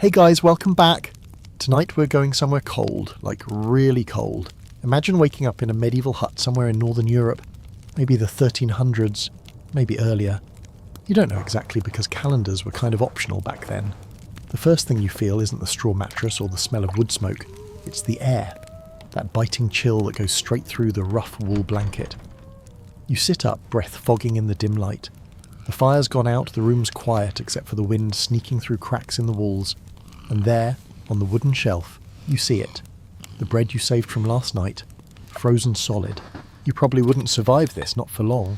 Hey guys, welcome back! Tonight we're going somewhere cold, like really cold. Imagine waking up in a medieval hut somewhere in northern Europe, maybe the 1300s, maybe earlier. You don't know exactly because calendars were kind of optional back then. The first thing you feel isn't the straw mattress or the smell of wood smoke, it's the air, that biting chill that goes straight through the rough wool blanket. You sit up, breath fogging in the dim light. The fire's gone out, the room's quiet except for the wind sneaking through cracks in the walls. And there, on the wooden shelf, you see it. The bread you saved from last night, frozen solid. You probably wouldn't survive this, not for long.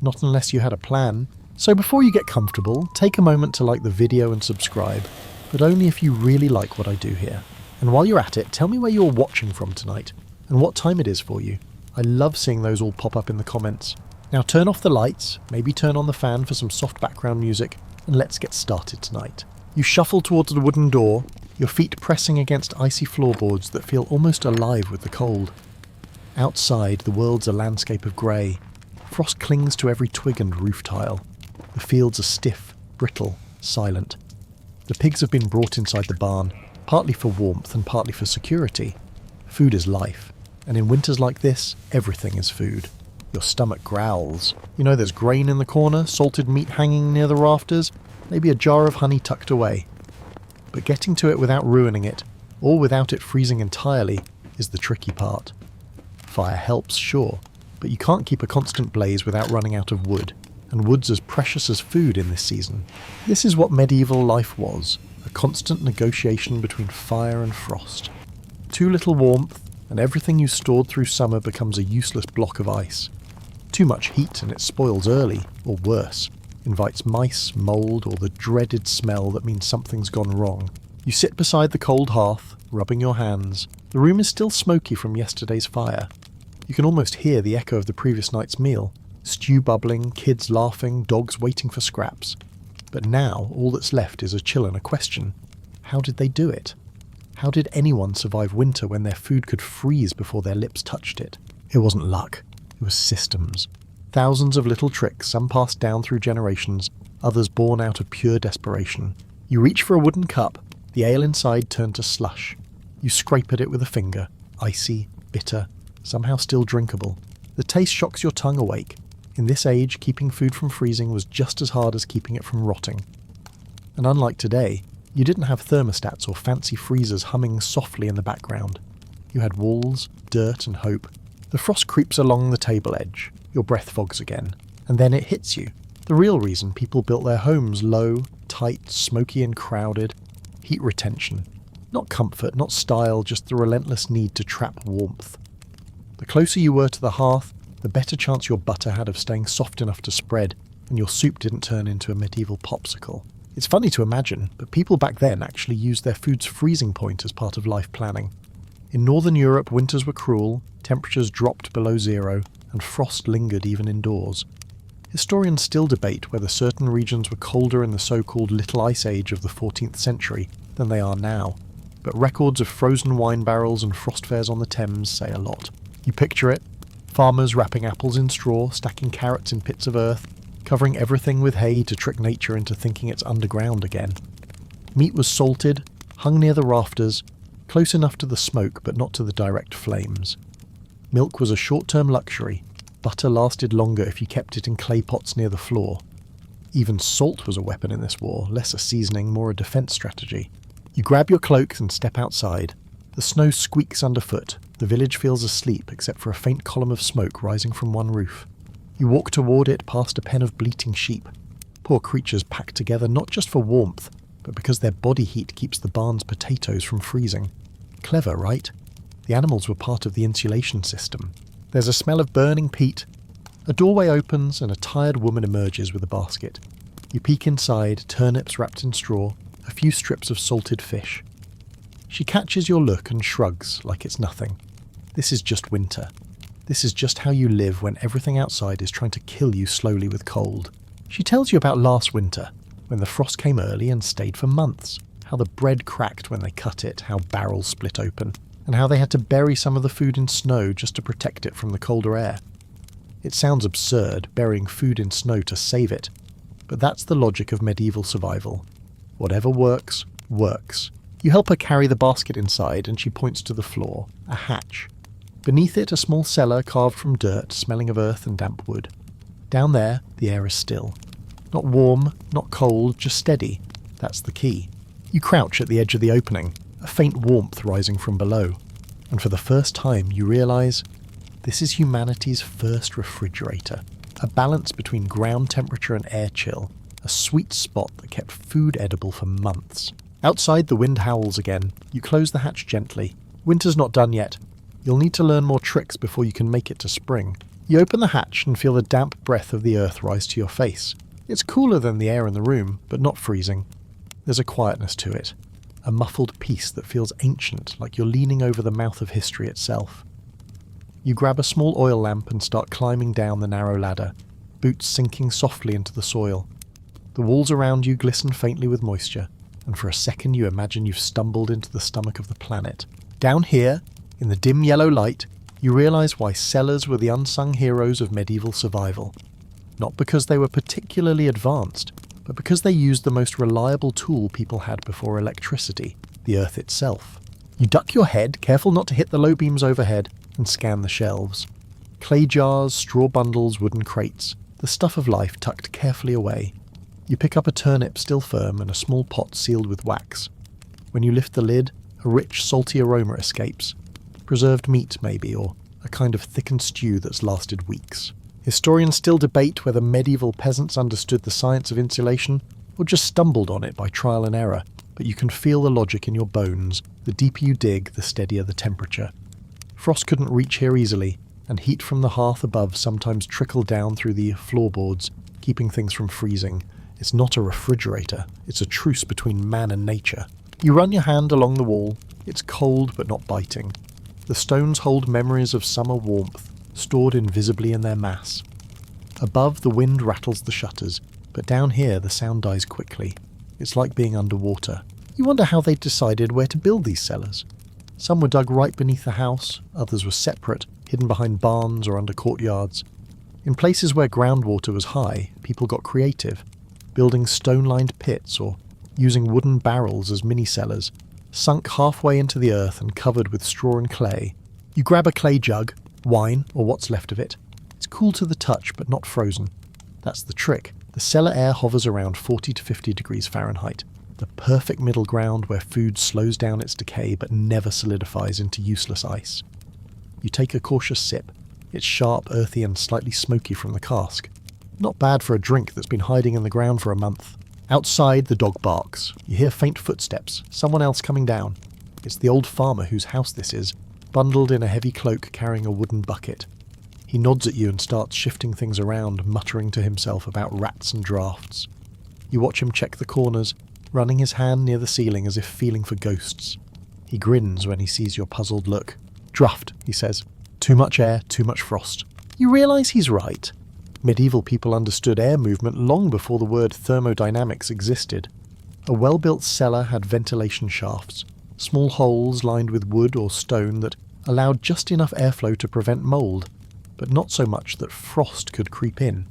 Not unless you had a plan. So before you get comfortable, take a moment to like the video and subscribe, but only if you really like what I do here. And while you're at it, tell me where you're watching from tonight, and what time it is for you. I love seeing those all pop up in the comments. Now turn off the lights, maybe turn on the fan for some soft background music, and let's get started tonight. You shuffle towards the wooden door, your feet pressing against icy floorboards that feel almost alive with the cold. Outside, the world's a landscape of grey. Frost clings to every twig and roof tile. The fields are stiff, brittle, silent. The pigs have been brought inside the barn, partly for warmth and partly for security. Food is life, and in winters like this, everything is food. Your stomach growls. You know there's grain in the corner, salted meat hanging near the rafters, maybe a jar of honey tucked away. But getting to it without ruining it, or without it freezing entirely, is the tricky part. Fire helps, sure, but you can't keep a constant blaze without running out of wood, and wood's as precious as food in this season. This is what medieval life was, a constant negotiation between fire and frost. Too little warmth, and everything you stored through summer becomes a useless block of ice. Too much heat and it spoils early, or worse, invites mice, mould, or the dreaded smell that means something's gone wrong. You sit beside the cold hearth, rubbing your hands. The room is still smoky from yesterday's fire. You can almost hear the echo of the previous night's meal. Stew bubbling, kids laughing, dogs waiting for scraps. But now, all that's left is a chill and a question. How did they do it? How did anyone survive winter when their food could freeze before their lips touched it? It wasn't luck. It was systems. Thousands of little tricks, some passed down through generations, others born out of pure desperation. You reach for a wooden cup, the ale inside turned to slush. You scrape at it with a finger, icy, bitter, somehow still drinkable. The taste shocks your tongue awake. In this age, keeping food from freezing was just as hard as keeping it from rotting. And unlike today, you didn't have thermostats or fancy freezers humming softly in the background. You had walls, dirt and hope. The frost creeps along the table edge. Your breath fogs again. And then it hits you. The real reason people built their homes low, tight, smoky and crowded. Heat retention. Not comfort, not style, just the relentless need to trap warmth. The closer you were to the hearth, the better chance your butter had of staying soft enough to spread, and your soup didn't turn into a medieval popsicle. It's funny to imagine, but people back then actually used their food's freezing point as part of life planning. In northern Europe, winters were cruel, temperatures dropped below zero, and frost lingered even indoors. Historians still debate whether certain regions were colder in the so-called Little Ice Age of the 14th century than they are now, but records of frozen wine barrels and frost fairs on the Thames say a lot. You picture it, farmers wrapping apples in straw, stacking carrots in pits of earth, covering everything with hay to trick nature into thinking it's underground again. Meat was salted, hung near the rafters, close enough to the smoke but not to the direct flames. Milk was a short-term luxury. Butter lasted longer if you kept it in clay pots near the floor. Even salt was a weapon in this war, less a seasoning, more a defense strategy. You grab your cloaks and step outside. The snow squeaks underfoot. The village feels asleep except for a faint column of smoke rising from one roof. You walk toward it past a pen of bleating sheep. Poor creatures packed together not just for warmth, but because their body heat keeps the barn's potatoes from freezing. Clever, right? The animals were part of the insulation system. There's a smell of burning peat. A doorway opens and a tired woman emerges with a basket. You peek inside, turnips wrapped in straw, a few strips of salted fish. She catches your look and shrugs like it's nothing. This is just winter. This is just how you live when everything outside is trying to kill you slowly with cold. She tells you about last winter, when the frost came early and stayed for months, how the bread cracked when they cut it, how barrels split open, and how they had to bury some of the food in snow just to protect it from the colder air. It sounds absurd, burying food in snow to save it, but that's the logic of medieval survival. Whatever works, Works. You help her carry the basket inside and she points to the floor, a hatch. Beneath it, a small cellar carved from dirt, smelling of earth and damp wood. Down there, the air is still. Not warm, not cold, just steady. That's the key. You crouch at the edge of the opening, a faint warmth rising from below. And for the first time, you realise this is humanity's first refrigerator. A balance between ground temperature and air chill. A sweet spot that kept food edible for months. Outside, the wind howls again. You close the hatch gently. Winter's not done yet. You'll need to learn more tricks before you can make it to spring. You open the hatch and feel the damp breath of the earth rise to your face. It's cooler than the air in the room, but not freezing. There's a quietness to it. A muffled peace that feels ancient, like you're leaning over the mouth of history itself. You grab a small oil lamp and start climbing down the narrow ladder, boots sinking softly into the soil. The walls around you glisten faintly with moisture, and for a second you imagine you've stumbled into the stomach of the planet. Down here, in the dim yellow light, you realise why cellars were the unsung heroes of medieval survival. Not because they were particularly advanced, but because they used the most reliable tool people had before electricity, the earth itself. You duck your head, careful not to hit the low beams overhead, and scan the shelves. Clay jars, straw bundles, wooden crates, the stuff of life tucked carefully away. You pick up a turnip still firm and a small pot sealed with wax. When you lift the lid, a rich, salty aroma escapes. Preserved meat, maybe, or a kind of thickened stew that's lasted weeks. Historians still debate whether medieval peasants understood the science of insulation or just stumbled on it by trial and error, but you can feel the logic in your bones. The deeper you dig, the steadier the temperature. Frost couldn't reach here easily, and heat from the hearth above sometimes trickled down through the floorboards, keeping things from freezing. It's not a refrigerator, it's a truce between man and nature. You run your hand along the wall. It's cold but not biting. The stones hold memories of summer warmth, stored invisibly in their mass. Above, the wind rattles the shutters, but down here the sound dies quickly. It's like being underwater. You wonder how they decided where to build these cellars. Some were dug right beneath the house, others were separate, hidden behind barns or under courtyards. In places where groundwater was high, people got creative, building stone-lined pits or using wooden barrels as mini-cellars, sunk halfway into the earth and covered with straw and clay. You grab a clay jug, wine or what's left of it. It's cool to the touch but not frozen. That's the trick. The cellar air hovers around 40 to 50 degrees Fahrenheit. The perfect middle ground where food slows down its decay but never solidifies into useless ice. You take a cautious sip. It's sharp, earthy and slightly smoky from the cask. Not bad for a drink that's been hiding in the ground for a month. Outside, the dog barks. You hear faint footsteps, someone else coming down. It's the old farmer whose house this is, bundled in a heavy cloak carrying a wooden bucket. He nods at you and starts shifting things around, muttering to himself about rats and drafts. You watch him check the corners, running his hand near the ceiling as if feeling for ghosts. He grins when he sees your puzzled look. Draft, he says. Too much air, too much frost. You realise he's right. Medieval people understood air movement long before the word thermodynamics existed. A well-built cellar had ventilation shafts, small holes lined with wood or stone that allowed just enough airflow to prevent mould, but not so much that frost could creep in.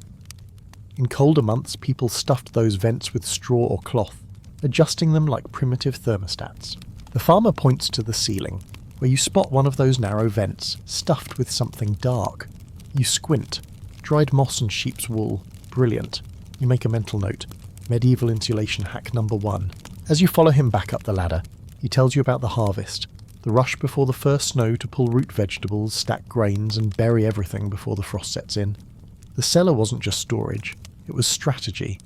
In colder months, people stuffed those vents with straw or cloth, adjusting them like primitive thermostats. The farmer points to the ceiling, where you spot one of those narrow vents, stuffed with something dark. You squint. Dried moss and sheep's wool. Brilliant. You make a mental note. Medieval insulation hack number 1. As you follow him back up the ladder, he tells you about the harvest, the rush before the first snow to pull root vegetables, stack grains, and bury everything before the frost sets in. The cellar wasn't just storage, it was strategy.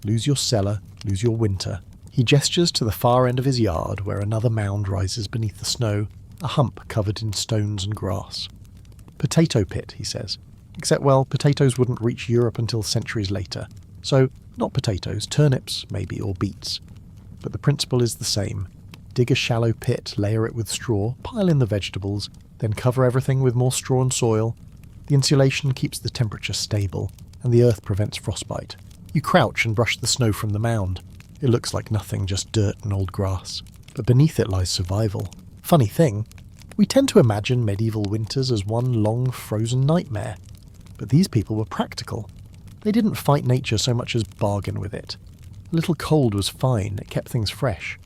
Lose your cellar, lose your winter. He gestures to the far end of his yard, where another mound rises beneath the snow, a hump covered in stones and grass. Potato pit, he says. Except, well, potatoes wouldn't reach Europe until centuries later. So, not potatoes, turnips, maybe, or beets. But the principle is the same. Dig a shallow pit, layer it with straw, pile in the vegetables, then cover everything with more straw and soil. The insulation keeps the temperature stable, and the earth prevents frostbite. You crouch and brush the snow from the mound. It looks like nothing, just dirt and old grass. But beneath it lies survival. Funny thing, we tend to imagine medieval winters as one long frozen nightmare. But these people were practical. They didn't fight nature so much as bargain with it. A little cold was fine, it kept things fresh.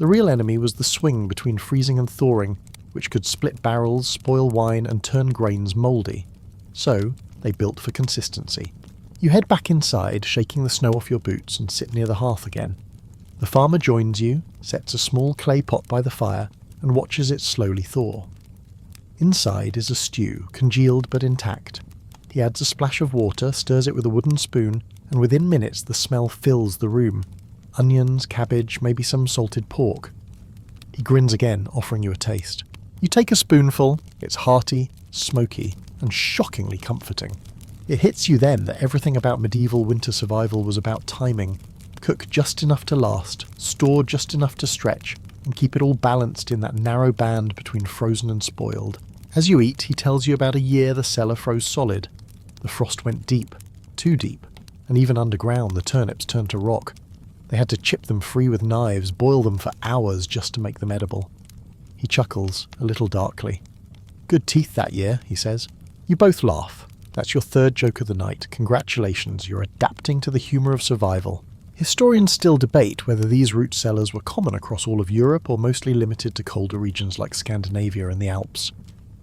The real enemy was the swing between freezing and thawing, which could split barrels, spoil wine, and turn grains mouldy. So, they built for consistency. You head back inside, shaking the snow off your boots, and sit near the hearth again. The farmer joins you, sets a small clay pot by the fire, and watches it slowly thaw. Inside is a stew, congealed but intact. He adds a splash of water, stirs it with a wooden spoon, and within minutes the smell fills the room. Onions, cabbage, maybe some salted pork. He grins again, offering you a taste. You take a spoonful. It's hearty, smoky, and shockingly comforting. It hits you then that everything about medieval winter survival was about timing. Cook just enough to last, store just enough to stretch, and keep it all balanced in that narrow band between frozen and spoiled. As you eat, he tells you about a year the cellar froze solid. The frost went deep, too deep, and even underground the turnips turned to rock. They had to chip them free with knives, boil them for hours just to make them edible. He chuckles, a little darkly. Good teeth that year, he says. You both laugh. That's your third joke of the night. Congratulations, you're adapting to the humour of survival. Historians still debate whether these root cellars were common across all of Europe or mostly limited to colder regions like Scandinavia and the Alps.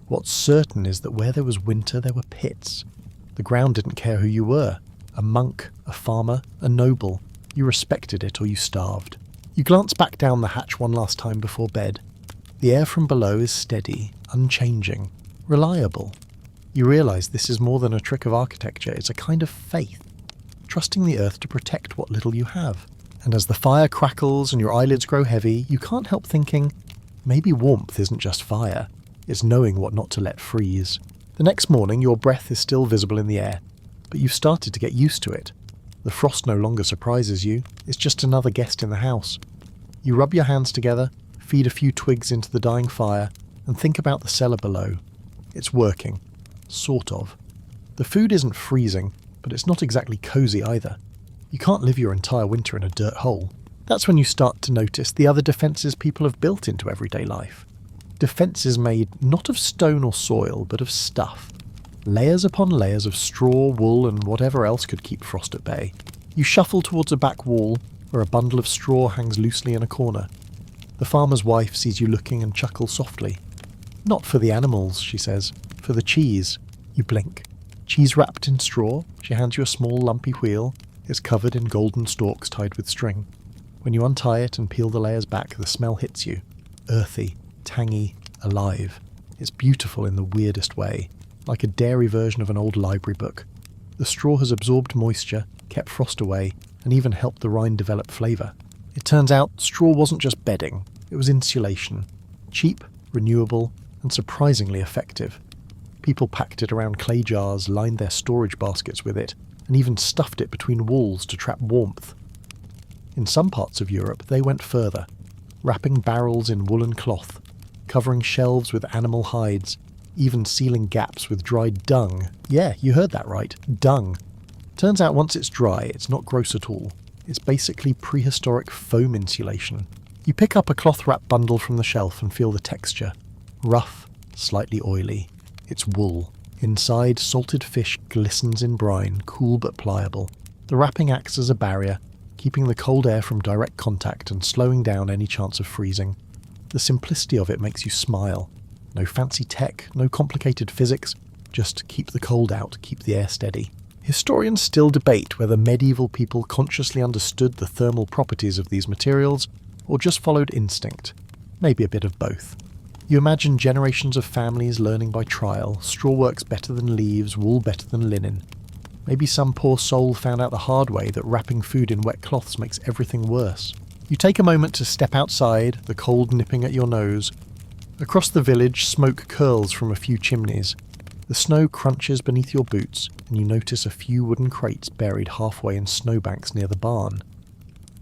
What's certain is that where there was winter, there were pits. The ground didn't care who you were. A monk, a farmer, a noble. You respected it or you starved. You glance back down the hatch one last time before bed. The air from below is steady, unchanging, reliable. You realise this is more than a trick of architecture, it's a kind of faith. Trusting the earth to protect what little you have. And as the fire crackles and your eyelids grow heavy, you can't help thinking, maybe warmth isn't just fire, it's knowing what not to let freeze. The next morning your breath is still visible in the air, but you've started to get used to it. The frost no longer surprises you, it's just another guest in the house. You rub your hands together, feed a few twigs into the dying fire, and think about the cellar below. It's working. Sort of. The food isn't freezing, but it's not exactly cosy either. You can't live your entire winter in a dirt hole. That's when you start to notice the other defences people have built into everyday life. Defences made not of stone or soil, but of stuff. Layers upon layers of straw, wool, and whatever else could keep frost at bay. You shuffle towards a back wall, where a bundle of straw hangs loosely in a corner. The farmer's wife sees you looking and chuckles softly. Not for the animals, she says. For the cheese. You blink. Cheese wrapped in straw. She hands you a small lumpy wheel. It's covered in golden stalks tied with string. When you untie it and peel the layers back, the smell hits you. Earthy, tangy, alive. It's beautiful in the weirdest way. Like a dairy version of an old library book. The straw has absorbed moisture, kept frost away, and even helped the rind develop flavour. It turns out straw wasn't just bedding, it was insulation. Cheap, renewable, and surprisingly effective. People packed it around clay jars, lined their storage baskets with it, and even stuffed it between walls to trap warmth. In some parts of Europe they went further, wrapping barrels in woolen cloth, covering shelves with animal hides, even sealing gaps with dried dung. Yeah, you heard that right, dung. Turns out once it's dry, it's not gross at all. It's basically prehistoric foam insulation. You pick up a cloth-wrapped bundle from the shelf and feel the texture. Rough, slightly oily. It's wool. Inside, salted fish glistens in brine, cool but pliable. The wrapping acts as a barrier, keeping the cold air from direct contact and slowing down any chance of freezing. The simplicity of it makes you smile. No fancy tech, no complicated physics, just keep the cold out, keep the air steady. Historians still debate whether medieval people consciously understood the thermal properties of these materials, or just followed instinct. Maybe a bit of both. You imagine generations of families learning by trial, straw works better than leaves, wool better than linen. Maybe some poor soul found out the hard way that wrapping food in wet cloths makes everything worse. You take a moment to step outside, the cold nipping at your nose. Across the village, smoke curls from a few chimneys. The snow crunches beneath your boots, and you notice a few wooden crates buried halfway in snowbanks near the barn.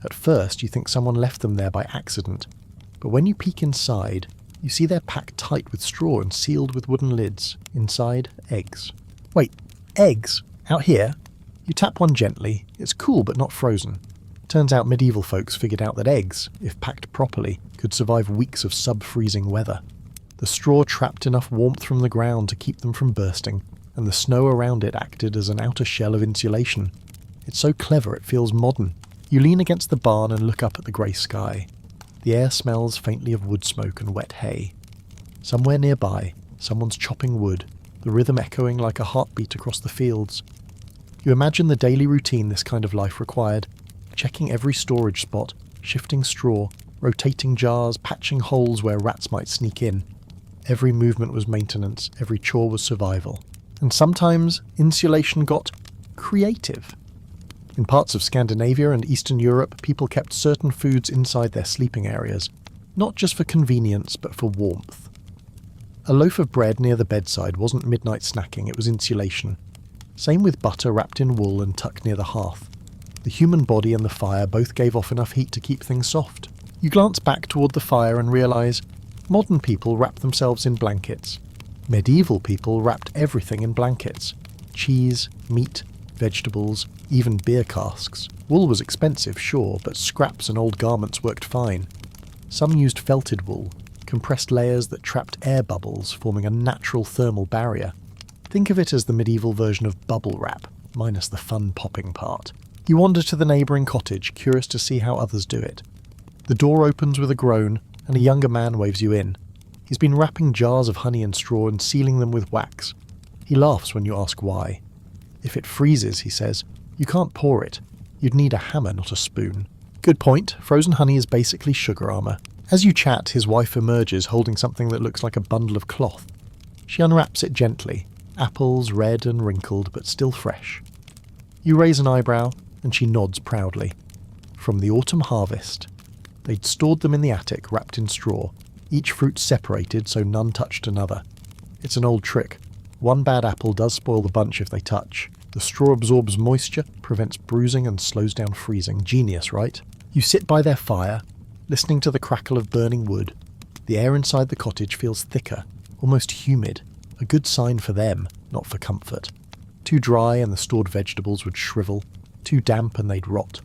At first, you think someone left them there by accident, but when you peek inside, you see they're packed tight with straw and sealed with wooden lids. Inside, eggs. Wait, eggs? Out here? You tap one gently. It's cool but not frozen. Turns out medieval folks figured out that eggs, if packed properly, could survive weeks of sub-freezing weather. The straw trapped enough warmth from the ground to keep them from bursting, and the snow around it acted as an outer shell of insulation. It's so clever it feels modern. You lean against the barn and look up at the grey sky. The air smells faintly of wood smoke and wet hay. Somewhere nearby, someone's chopping wood, the rhythm echoing like a heartbeat across the fields. You imagine the daily routine this kind of life required, checking every storage spot, shifting straw, rotating jars, patching holes where rats might sneak in. Every movement was maintenance, every chore was survival. And sometimes insulation got creative. In parts of Scandinavia and Eastern Europe, people kept certain foods inside their sleeping areas, not just for convenience, but for warmth. A loaf of bread near the bedside wasn't midnight snacking, it was insulation. Same with butter wrapped in wool and tucked near the hearth. The human body and the fire both gave off enough heat to keep things soft. You glance back toward the fire and realise modern people wrap themselves in blankets. Medieval people wrapped everything in blankets. Cheese, meat, vegetables, even beer casks. Wool was expensive, sure, but scraps and old garments worked fine. Some used felted wool, compressed layers that trapped air bubbles, forming a natural thermal barrier. Think of it as the medieval version of bubble wrap, minus the fun popping part. You wander to the neighbouring cottage, curious to see how others do it. The door opens with a groan, and a younger man waves you in. He's been wrapping jars of honey and straw and sealing them with wax. He laughs when you ask why. If it freezes, he says, you can't pour it. You'd need a hammer, not a spoon. Good point. Frozen honey is basically sugar armour. As you chat, his wife emerges holding something that looks like a bundle of cloth. She unwraps it gently. Apples, red and wrinkled, but still fresh. You raise an eyebrow, and she nods proudly. From the autumn harvest. They'd stored them in the attic, wrapped in straw, each fruit separated so none touched another. It's an old trick. One bad apple does spoil the bunch if they touch. The straw absorbs moisture, prevents bruising and slows down freezing. Genius, right? You sit by their fire, listening to the crackle of burning wood. The air inside the cottage feels thicker, almost humid. A good sign for them, not for comfort. Too dry and the stored vegetables would shrivel. Too damp and they'd rot.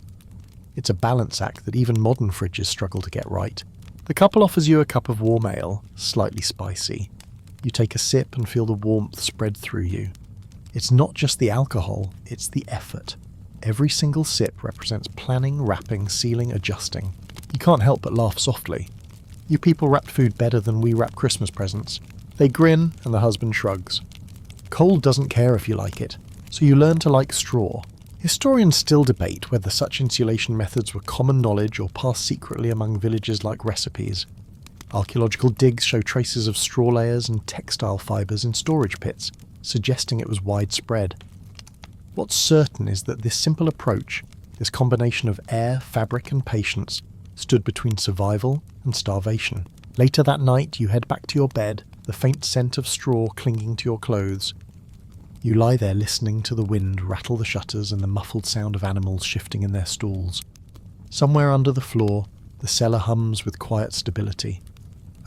It's a balance act that even modern fridges struggle to get right. The couple offers you a cup of warm ale, slightly spicy. You take a sip and feel the warmth spread through you. It's not just the alcohol, it's the effort. Every single sip represents planning, wrapping, sealing, adjusting. You can't help but laugh softly. You people wrapped food better than we wrap Christmas presents. They grin, and the husband shrugs. Cold doesn't care if you like it, so you learn to like straw. Historians still debate whether such insulation methods were common knowledge or passed secretly among villages like recipes. Archaeological digs show traces of straw layers and textile fibres in storage pits, suggesting it was widespread. What's certain is that this simple approach, this combination of air, fabric and patience, stood between survival and starvation. Later that night you head back to your bed, the faint scent of straw clinging to your clothes. You lie there listening to the wind rattle the shutters and the muffled sound of animals shifting in their stalls. Somewhere under the floor, the cellar hums with quiet stability.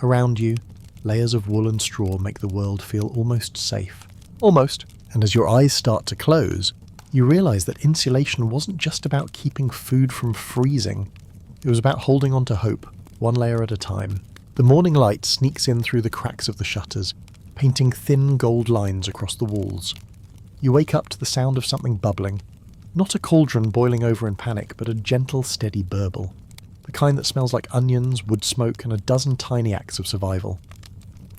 Around you, layers of wool and straw make the world feel almost safe. Almost. And as your eyes start to close, you realise that insulation wasn't just about keeping food from freezing. It was about holding on to hope, one layer at a time. The morning light sneaks in through the cracks of the shutters, painting thin gold lines across the walls. You wake up to the sound of something bubbling. Not a cauldron boiling over in panic, but a gentle, steady burble. The kind that smells like onions, wood smoke, and a dozen tiny acts of survival.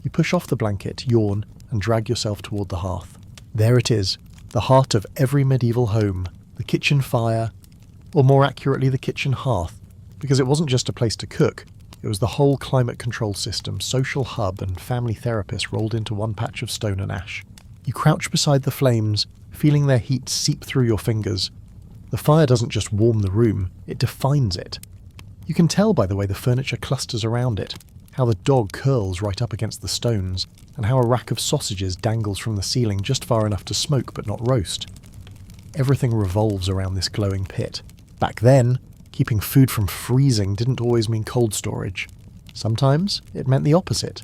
You push off the blanket, yawn, and drag yourself toward the hearth. There it is, the heart of every medieval home, the kitchen fire, or more accurately the kitchen hearth, because it wasn't just a place to cook, it was the whole climate control system, social hub and family therapist rolled into one patch of stone and ash. You crouch beside the flames, feeling their heat seep through your fingers. The fire doesn't just warm the room, it defines it. You can tell by the way the furniture clusters around it, how the dog curls right up against the stones, and how a rack of sausages dangles from the ceiling just far enough to smoke but not roast. Everything revolves around this glowing pit. Back then, keeping food from freezing didn't always mean cold storage. Sometimes it meant the opposite.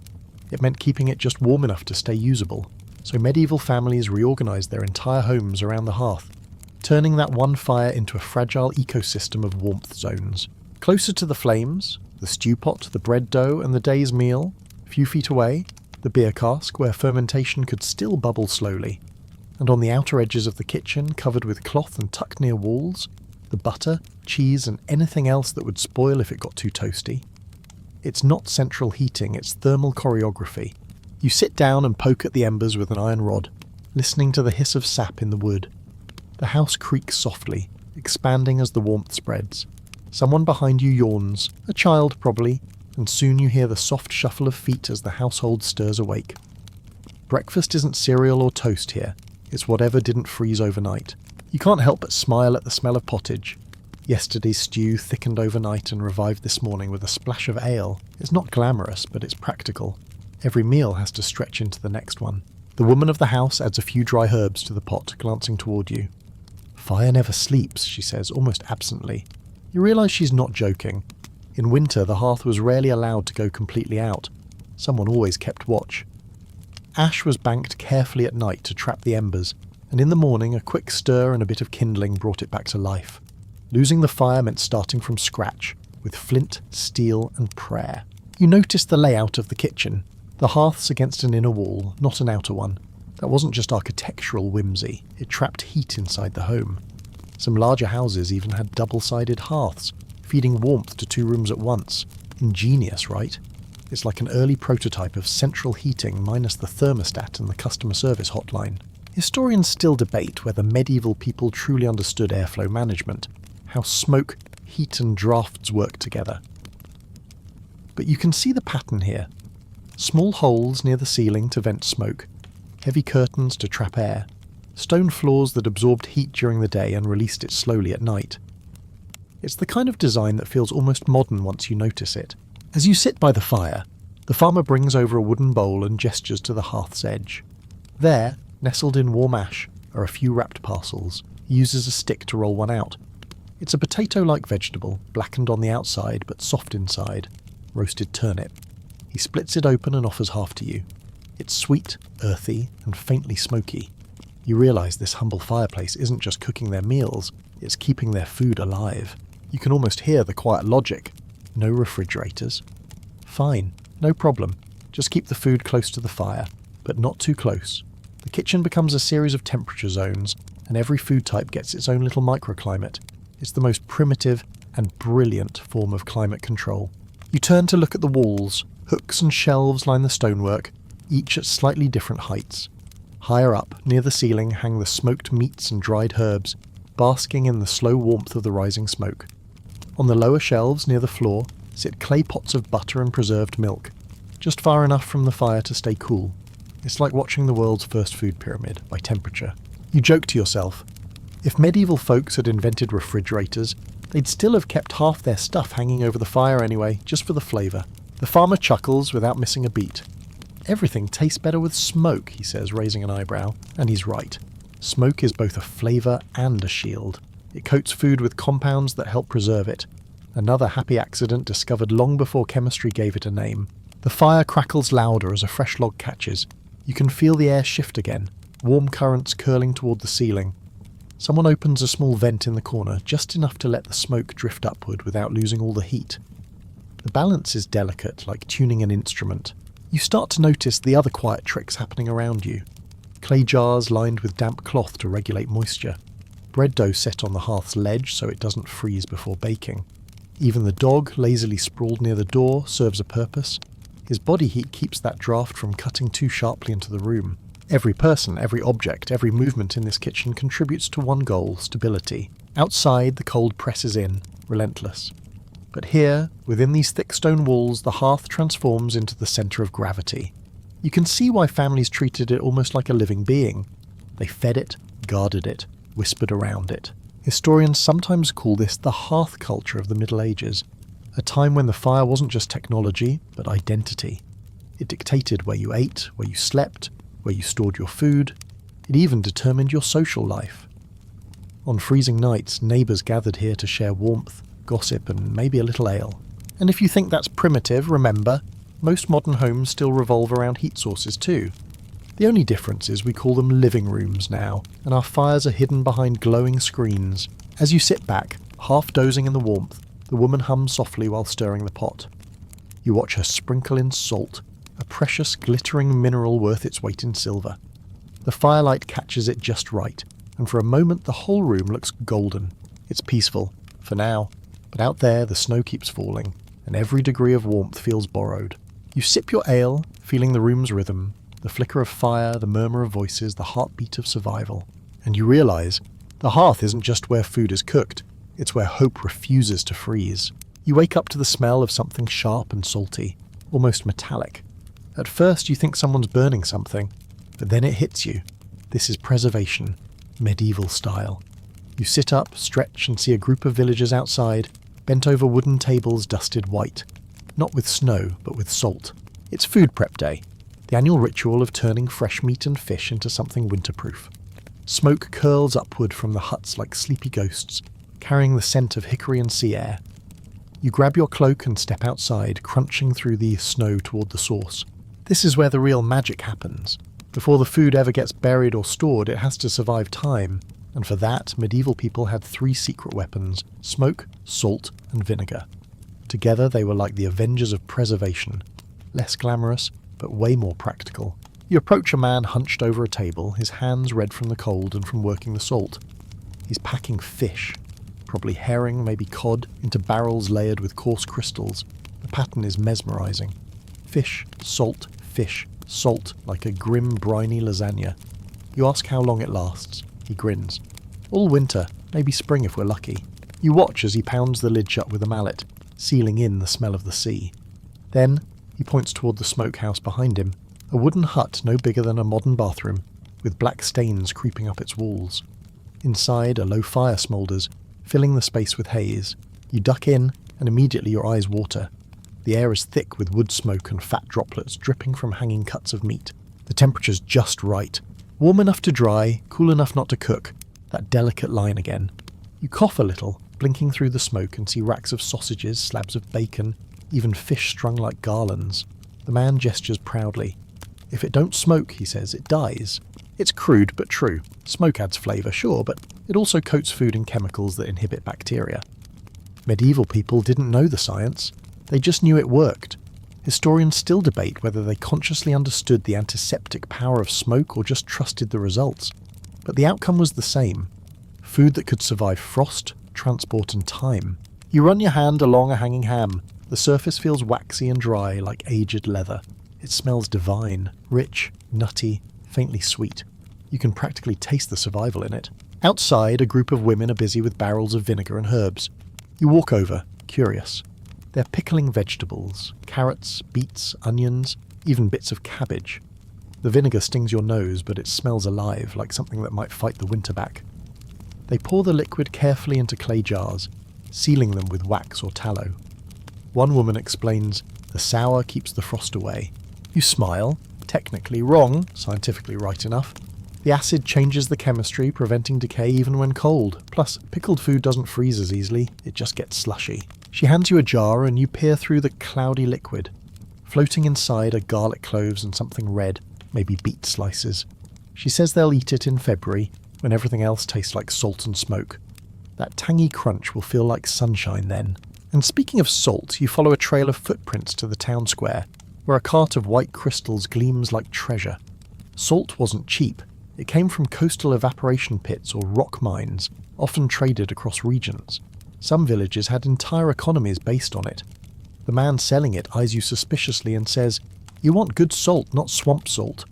It meant keeping it just warm enough to stay usable. So medieval families reorganised their entire homes around the hearth, turning that one fire into a fragile ecosystem of warmth zones. Closer to the flames, the stew pot, the bread dough and the day's meal, a few feet away, the beer cask where fermentation could still bubble slowly. And on the outer edges of the kitchen, covered with cloth and tucked near walls, the butter, cheese and anything else that would spoil if it got too toasty. It's not central heating, it's thermal choreography. You sit down and poke at the embers with an iron rod, listening to the hiss of sap in the wood. The house creaks softly, expanding as the warmth spreads. Someone behind you yawns, a child probably, and soon you hear the soft shuffle of feet as the household stirs awake. Breakfast isn't cereal or toast here, it's whatever didn't freeze overnight. You can't help but smile at the smell of pottage. Yesterday's stew thickened overnight and revived this morning with a splash of ale. It's not glamorous, but it's practical. Every meal has to stretch into the next one. The woman of the house adds a few dry herbs to the pot, glancing toward you. "Fire never sleeps," she says, almost absently. You realise she's not joking. In winter, the hearth was rarely allowed to go completely out. Someone always kept watch. Ash was banked carefully at night to trap the embers, and in the morning a quick stir and a bit of kindling brought it back to life. Losing the fire meant starting from scratch, with flint, steel and prayer. You noticed the layout of the kitchen. The hearth's against an inner wall, not an outer one. That wasn't just architectural whimsy, it trapped heat inside the home. Some larger houses even had double-sided hearths, feeding warmth to 2 rooms at once. Ingenious, right? It's like an early prototype of central heating minus the thermostat and the customer service hotline. Historians still debate whether medieval people truly understood airflow management, how smoke, heat and drafts work together. But you can see the pattern here. Small holes near the ceiling to vent smoke, heavy curtains to trap air, stone floors that absorbed heat during the day and released it slowly at night. It's the kind of design that feels almost modern once you notice it. As you sit by the fire, the farmer brings over a wooden bowl and gestures to the hearth's edge. There, nestled in warm ash, are a few wrapped parcels. He uses a stick to roll one out. It's a potato-like vegetable, blackened on the outside but soft inside. Roasted turnip. He splits it open and offers half to you. It's sweet, earthy, and faintly smoky. You realise this humble fireplace isn't just cooking their meals, it's keeping their food alive. You can almost hear the quiet logic. No refrigerators. Fine, no problem. Just keep the food close to the fire, but not too close. The kitchen becomes a series of temperature zones, and every food type gets its own little microclimate. It's the most primitive and brilliant form of climate control. You turn to look at the walls. Hooks and shelves line the stonework, each at slightly different heights. Higher up, near the ceiling, hang the smoked meats and dried herbs, basking in the slow warmth of the rising smoke. On the lower shelves, near the floor, sit clay pots of butter and preserved milk, just far enough from the fire to stay cool. It's like watching the world's first food pyramid, by temperature. You joke to yourself, if medieval folks had invented refrigerators, they'd still have kept half their stuff hanging over the fire anyway, just for the flavour. The farmer chuckles without missing a beat. "Everything tastes better with smoke," he says, raising an eyebrow, and he's right. Smoke is both a flavour and a shield. It coats food with compounds that help preserve it. Another happy accident discovered long before chemistry gave it a name. The fire crackles louder as a fresh log catches. You can feel the air shift again, warm currents curling toward the ceiling. Someone opens a small vent in the corner, just enough to let the smoke drift upward without losing all the heat. The balance is delicate, like tuning an instrument. You start to notice the other quiet tricks happening around you. Clay jars lined with damp cloth to regulate moisture. Bread dough set on the hearth's ledge so it doesn't freeze before baking. Even the dog, lazily sprawled near the door, serves a purpose. His body heat keeps that draft from cutting too sharply into the room. Every person, every object, every movement in this kitchen contributes to one goal: stability. Outside, the cold presses in, relentless. But here, within these thick stone walls, the hearth transforms into the centre of gravity. You can see why families treated it almost like a living being. They fed it, guarded it, whispered around it. Historians sometimes call this the hearth culture of the Middle Ages, a time when the fire wasn't just technology, but identity. It dictated where you ate, where you slept, where you stored your food. It even determined your social life. On freezing nights, neighbours gathered here to share warmth, gossip, and maybe a little ale. And if you think that's primitive, remember, most modern homes still revolve around heat sources too. The only difference is we call them living rooms now, and our fires are hidden behind glowing screens. As you sit back, half dozing in the warmth, the woman hums softly while stirring the pot. You watch her sprinkle in salt, a precious glittering mineral worth its weight in silver. The firelight catches it just right, and for a moment the whole room looks golden. It's peaceful, for now, but out there the snow keeps falling. and every degree of warmth feels borrowed. You sip your ale, feeling the room's rhythm, the flicker of fire, the murmur of voices, the heartbeat of survival. And you realise the hearth isn't just where food is cooked, it's where hope refuses to freeze. You wake up to the smell of something sharp and salty, almost metallic. At first you think someone's burning something, but then it hits you. This is preservation, medieval style. You sit up, stretch, and see a group of villagers outside, bent over wooden tables dusted white. Not with snow, but with salt. It's food prep day, the annual ritual of turning fresh meat and fish into something winterproof. Smoke curls upward from the huts like sleepy ghosts, carrying the scent of hickory and sea air. You grab your cloak and step outside, crunching through the snow toward the source. This is where the real magic happens. Before the food ever gets buried or stored, it has to survive time, and for that, medieval people had 3 secret weapons: smoke, salt, and vinegar. Together they were like the avengers of preservation. Less glamorous, but way more practical. You approach a man hunched over a table, his hands red from the cold and from working the salt. He's packing fish, probably herring, maybe cod, into barrels layered with coarse crystals. The pattern is mesmerising. Fish, salt, like a grim, briny lasagna. You ask how long it lasts. He grins. All winter, maybe spring if we're lucky. You watch as he pounds the lid shut with a mallet, sealing in the smell of the sea. Then, he points toward the smokehouse behind him, a wooden hut no bigger than a modern bathroom, with black stains creeping up its walls. Inside, a low fire smoulders, filling the space with haze. You duck in, and immediately your eyes water. The air is thick with wood smoke and fat droplets dripping from hanging cuts of meat. The temperature's just right. Warm enough to dry, cool enough not to cook. That delicate line again. You cough a little, blinking through the smoke, and see racks of sausages, slabs of bacon, even fish strung like garlands. The man gestures proudly. If it don't smoke, he says, it dies. It's crude but true. Smoke adds flavour, sure, but it also coats food in chemicals that inhibit bacteria. Medieval people didn't know the science. They just knew it worked. Historians still debate whether they consciously understood the antiseptic power of smoke or just trusted the results. But the outcome was the same. Food that could survive frost, transport and time. You run your hand along a hanging ham. The surface feels waxy and dry like aged leather. It smells divine, rich, nutty, faintly sweet. You can practically taste the survival in it. Outside, a group of women are busy with barrels of vinegar and herbs. You walk over, curious. They're pickling vegetables, carrots, beets, onions, even bits of cabbage. The vinegar stings your nose, but it smells alive, like something that might fight the winter back. They pour the liquid carefully into clay jars, sealing them with wax or tallow. One woman explains, the sour keeps the frost away. You smile, technically wrong, scientifically right enough. The acid changes the chemistry, preventing decay even when cold. Plus, pickled food doesn't freeze as easily, it just gets slushy. She hands you a jar and you peer through the cloudy liquid. Floating inside are garlic cloves and something red, maybe beet slices. She says they'll eat it in February, when everything else tastes like salt and smoke. That tangy crunch will feel like sunshine then. And speaking of salt, you follow a trail of footprints to the town square, where a cart of white crystals gleams like treasure. Salt wasn't cheap. It came from coastal evaporation pits or rock mines, often traded across regions. Some villages had entire economies based on it. The man selling it eyes you suspiciously and says, "You want good salt, not swamp salt."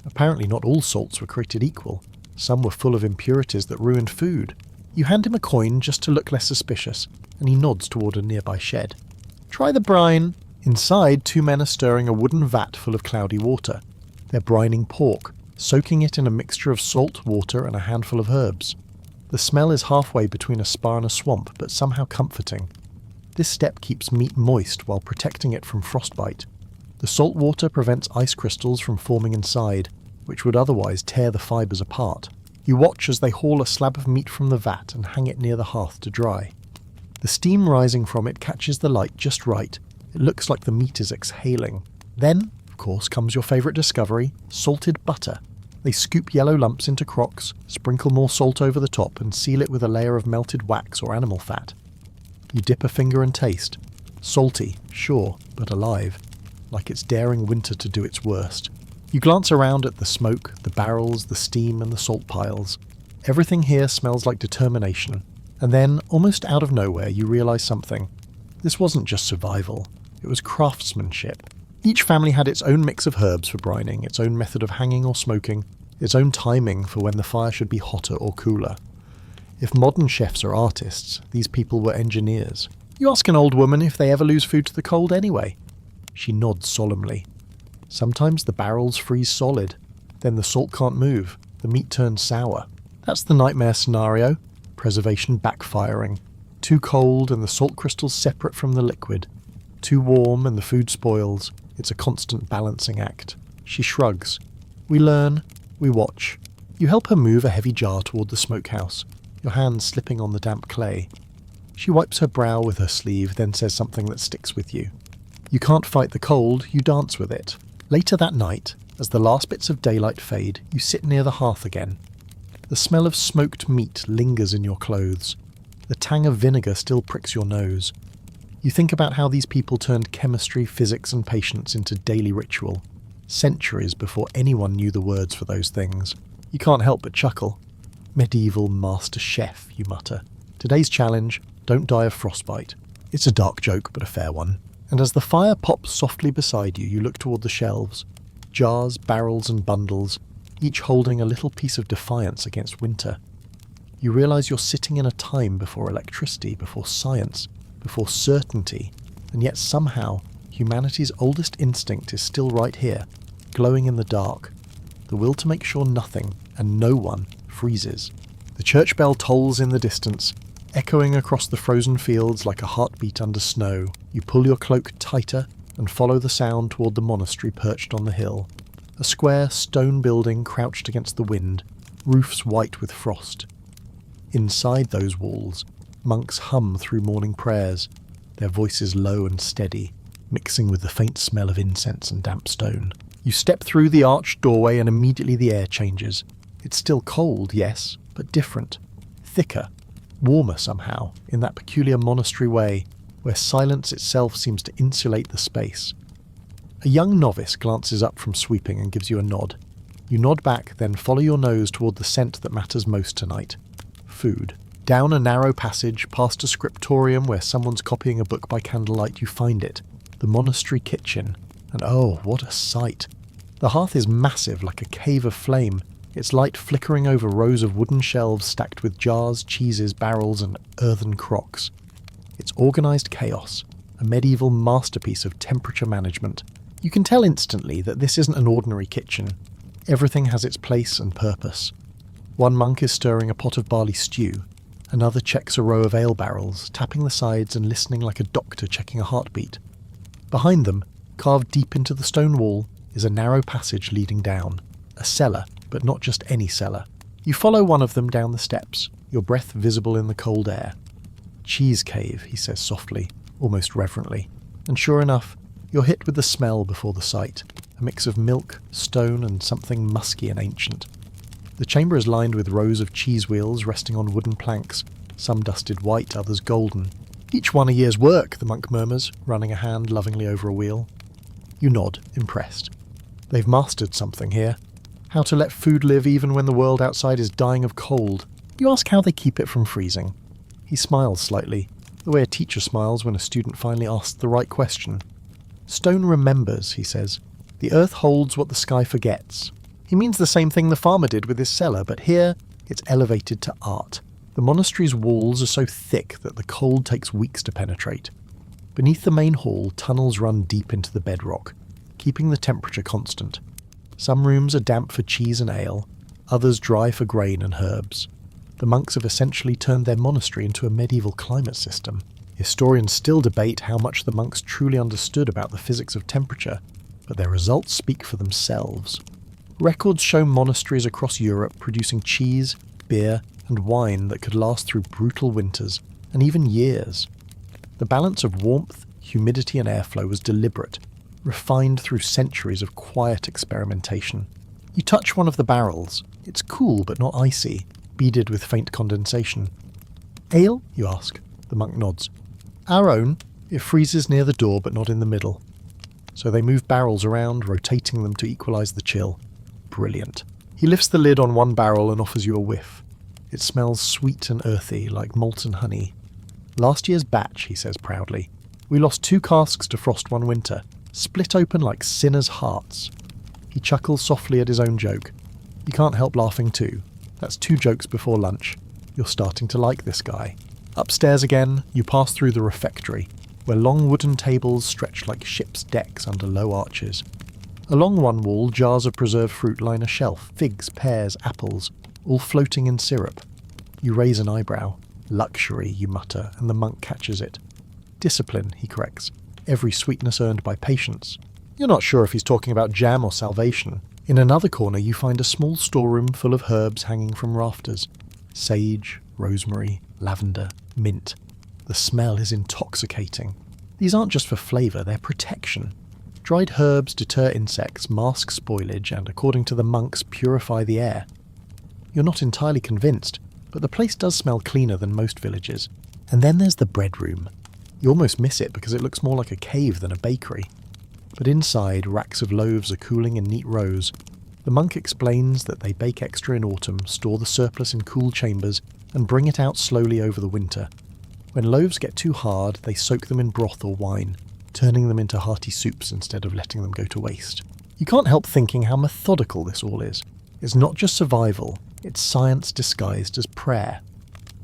Apparently not all salts were created equal. Some were full of impurities that ruined food. You hand him a coin just to look less suspicious, and he nods toward a nearby shed. "Try the brine." Inside, 2 men are stirring a wooden vat full of cloudy water. They're brining pork, soaking it in a mixture of salt, water, and a handful of herbs. The smell is halfway between a spa and a swamp, but somehow comforting. This step keeps meat moist while protecting it from frostbite. The salt water prevents ice crystals from forming inside, which would otherwise tear the fibres apart. You watch as they haul a slab of meat from the vat and hang it near the hearth to dry. The steam rising from it catches the light just right. It looks like the meat is exhaling. Then, of course, comes your favourite discovery, salted butter. They scoop yellow lumps into crocks, sprinkle more salt over the top, and seal it with a layer of melted wax or animal fat. You dip a finger and taste. Salty, sure, but alive. Like it's daring winter to do its worst. You glance around at the smoke, the barrels, the steam, and the salt piles. Everything here smells like determination. And then, almost out of nowhere, you realise something. This wasn't just survival, it was craftsmanship. Each family had its own mix of herbs for brining, its own method of hanging or smoking, its own timing for when the fire should be hotter or cooler. If modern chefs are artists, these people were engineers. You ask an old woman if they ever lose food to the cold anyway. She nods solemnly. Sometimes the barrels freeze solid. Then the salt can't move. The meat turns sour. That's the nightmare scenario. Preservation backfiring. Too cold and the salt crystals separate from the liquid. Too warm and the food spoils. It's a constant balancing act. She shrugs. We learn. We watch. You help her move a heavy jar toward the smokehouse, your hands slipping on the damp clay. She wipes her brow with her sleeve, then says something that sticks with you. You can't fight the cold, you dance with it. Later that night, as the last bits of daylight fade, you sit near the hearth again. The smell of smoked meat lingers in your clothes. The tang of vinegar still pricks your nose. You think about how these people turned chemistry, physics and patience into daily ritual. Centuries before anyone knew the words for those things. You can't help but chuckle. Medieval master chef, you mutter. Today's challenge, don't die of frostbite. It's a dark joke, but a fair one. And as the fire pops softly beside you, you look toward the shelves. Jars, barrels and bundles, each holding a little piece of defiance against winter. You realise you're sitting in a time before electricity, before science, before certainty, and yet somehow humanity's oldest instinct is still right here, glowing in the dark, the will to make sure nothing and no one freezes. The church bell tolls in the distance, echoing across the frozen fields like a heartbeat under snow. You pull your cloak tighter and follow the sound toward the monastery perched on the hill. A square stone building crouched against the wind, roofs white with frost. Inside those walls, monks hum through morning prayers, their voices low and steady, mixing with the faint smell of incense and damp stone. You step through the arched doorway and immediately the air changes. It's still cold, yes, but different. Thicker, warmer somehow, in that peculiar monastery way, where silence itself seems to insulate the space. A young novice glances up from sweeping and gives you a nod. You nod back, then follow your nose toward the scent that matters most tonight. Food. Down a narrow passage, past a scriptorium where someone's copying a book by candlelight, you find it. The monastery kitchen. And oh, what a sight. The hearth is massive, like a cave of flame, its light flickering over rows of wooden shelves stacked with jars, cheeses, barrels, and earthen crocks. It's organised chaos, a medieval masterpiece of temperature management. You can tell instantly that this isn't an ordinary kitchen. Everything has its place and purpose. One monk is stirring a pot of barley stew. Another checks a row of ale barrels, tapping the sides and listening like a doctor checking a heartbeat. Behind them, carved deep into the stone wall, is a narrow passage leading down. A cellar, but not just any cellar. You follow one of them down the steps, your breath visible in the cold air. Cheese cave, he says softly, almost reverently. And sure enough, you're hit with the smell before the sight, a mix of milk, stone, and something musky and ancient. The chamber is lined with rows of cheese wheels resting on wooden planks, some dusted white, others golden. Each one a year's work, the monk murmurs, running a hand lovingly over a wheel. You nod, impressed. They've mastered something here. How to let food live even when the world outside is dying of cold. You ask how they keep it from freezing. He smiles slightly, the way a teacher smiles when a student finally asks the right question. Stone remembers, he says. The earth holds what the sky forgets. He means the same thing the farmer did with his cellar, but here it's elevated to art. The monastery's walls are so thick that the cold takes weeks to penetrate. Beneath the main hall, tunnels run deep into the bedrock, keeping the temperature constant. Some rooms are damp for cheese and ale, others dry for grain and herbs. The monks have essentially turned their monastery into a medieval climate system. Historians still debate how much the monks truly understood about the physics of temperature, but their results speak for themselves. Records show monasteries across Europe producing cheese, beer, and wine that could last through brutal winters, and even years. The balance of warmth, humidity, and airflow was deliberate, refined through centuries of quiet experimentation. You touch one of the barrels. It's cool but not icy, beaded with faint condensation. Ale? You ask. The monk nods. Our own. It freezes near the door but not in the middle. So they move barrels around, rotating them to equalize the chill. Brilliant. He lifts the lid on one barrel and offers you a whiff. It smells sweet and earthy, like molten honey. Last year's batch, he says proudly. We lost 2 casks to frost one winter, split open like sinners' hearts. He chuckles softly at his own joke. You can't help laughing too. That's 2 jokes before lunch. You're starting to like this guy. Upstairs again, you pass through the refectory, where long wooden tables stretch like ship's decks under low arches. Along one wall, jars of preserved fruit line a shelf, figs, pears, apples, all floating in syrup. You raise an eyebrow. Luxury, you mutter, and the monk catches it. Discipline, he corrects. Every sweetness earned by patience. You're not sure if he's talking about jam or salvation. In another corner you find a small storeroom full of herbs hanging from rafters. Sage, rosemary, lavender, mint. The smell is intoxicating. These aren't just for flavour, they're protection. Dried herbs deter insects, mask spoilage, and according to the monks, purify the air. You're not entirely convinced, but the place does smell cleaner than most villages. And then there's the bread room. You almost miss it because it looks more like a cave than a bakery. But inside, racks of loaves are cooling in neat rows. The monk explains that they bake extra in autumn, store the surplus in cool chambers, and bring it out slowly over the winter. When loaves get too hard, they soak them in broth or wine, turning them into hearty soups instead of letting them go to waste. You can't help thinking how methodical this all is. It's not just survival, it's science disguised as prayer.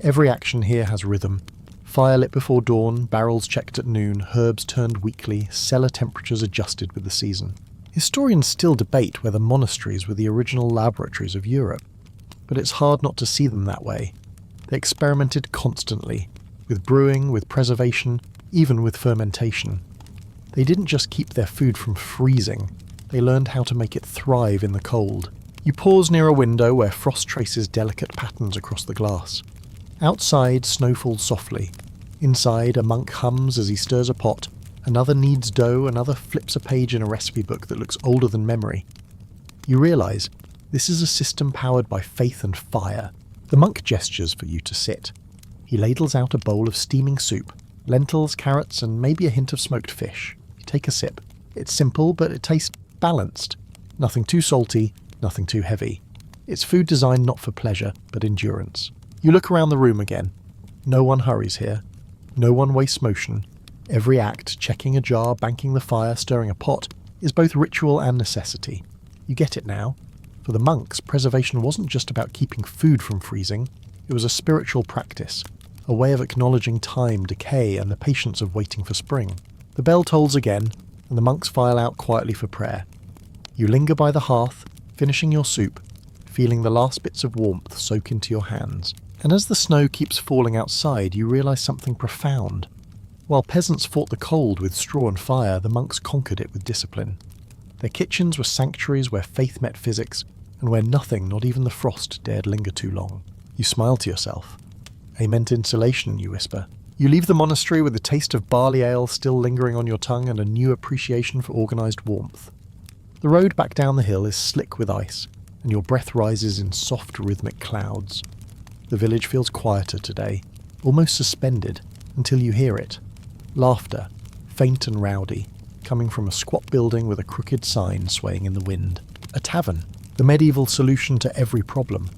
Every action here has rhythm. Fire lit before dawn, barrels checked at noon, herbs turned weekly, cellar temperatures adjusted with the season. Historians still debate whether monasteries were the original laboratories of Europe, but it's hard not to see them that way. They experimented constantly, with brewing, with preservation, even with fermentation. They didn't just keep their food from freezing, they learned how to make it thrive in the cold. You pause near a window where frost traces delicate patterns across the glass. Outside, snow falls softly. Inside, a monk hums as he stirs a pot. Another kneads dough, another flips a page in a recipe book that looks older than memory. You realise this is a system powered by faith and fire. The monk gestures for you to sit. He ladles out a bowl of steaming soup, lentils, carrots, and maybe a hint of smoked fish. You take a sip. It's simple, but it tastes balanced. Nothing too salty, nothing too heavy. It's food designed not for pleasure, but endurance. You look around the room again. No one hurries here. No one wastes motion. Every act, checking a jar, banking the fire, stirring a pot, is both ritual and necessity. You get it now. For the monks, preservation wasn't just about keeping food from freezing. It was a spiritual practice, a way of acknowledging time, decay, and the patience of waiting for spring. The bell tolls again, and the monks file out quietly for prayer. You linger by the hearth, finishing your soup, feeling the last bits of warmth soak into your hands. And as the snow keeps falling outside, you realise something profound. While peasants fought the cold with straw and fire, the monks conquered it with discipline. Their kitchens were sanctuaries where faith met physics, and where nothing, not even the frost, dared linger too long. You smile to yourself. Amen to insulation, you whisper. You leave the monastery with the taste of barley ale still lingering on your tongue and a new appreciation for organised warmth. The road back down the hill is slick with ice, and your breath rises in soft rhythmic clouds. The village feels quieter today, almost suspended, until you hear it. Laughter, faint and rowdy, coming from a squat building with a crooked sign swaying in the wind. A tavern, the medieval solution to every problem.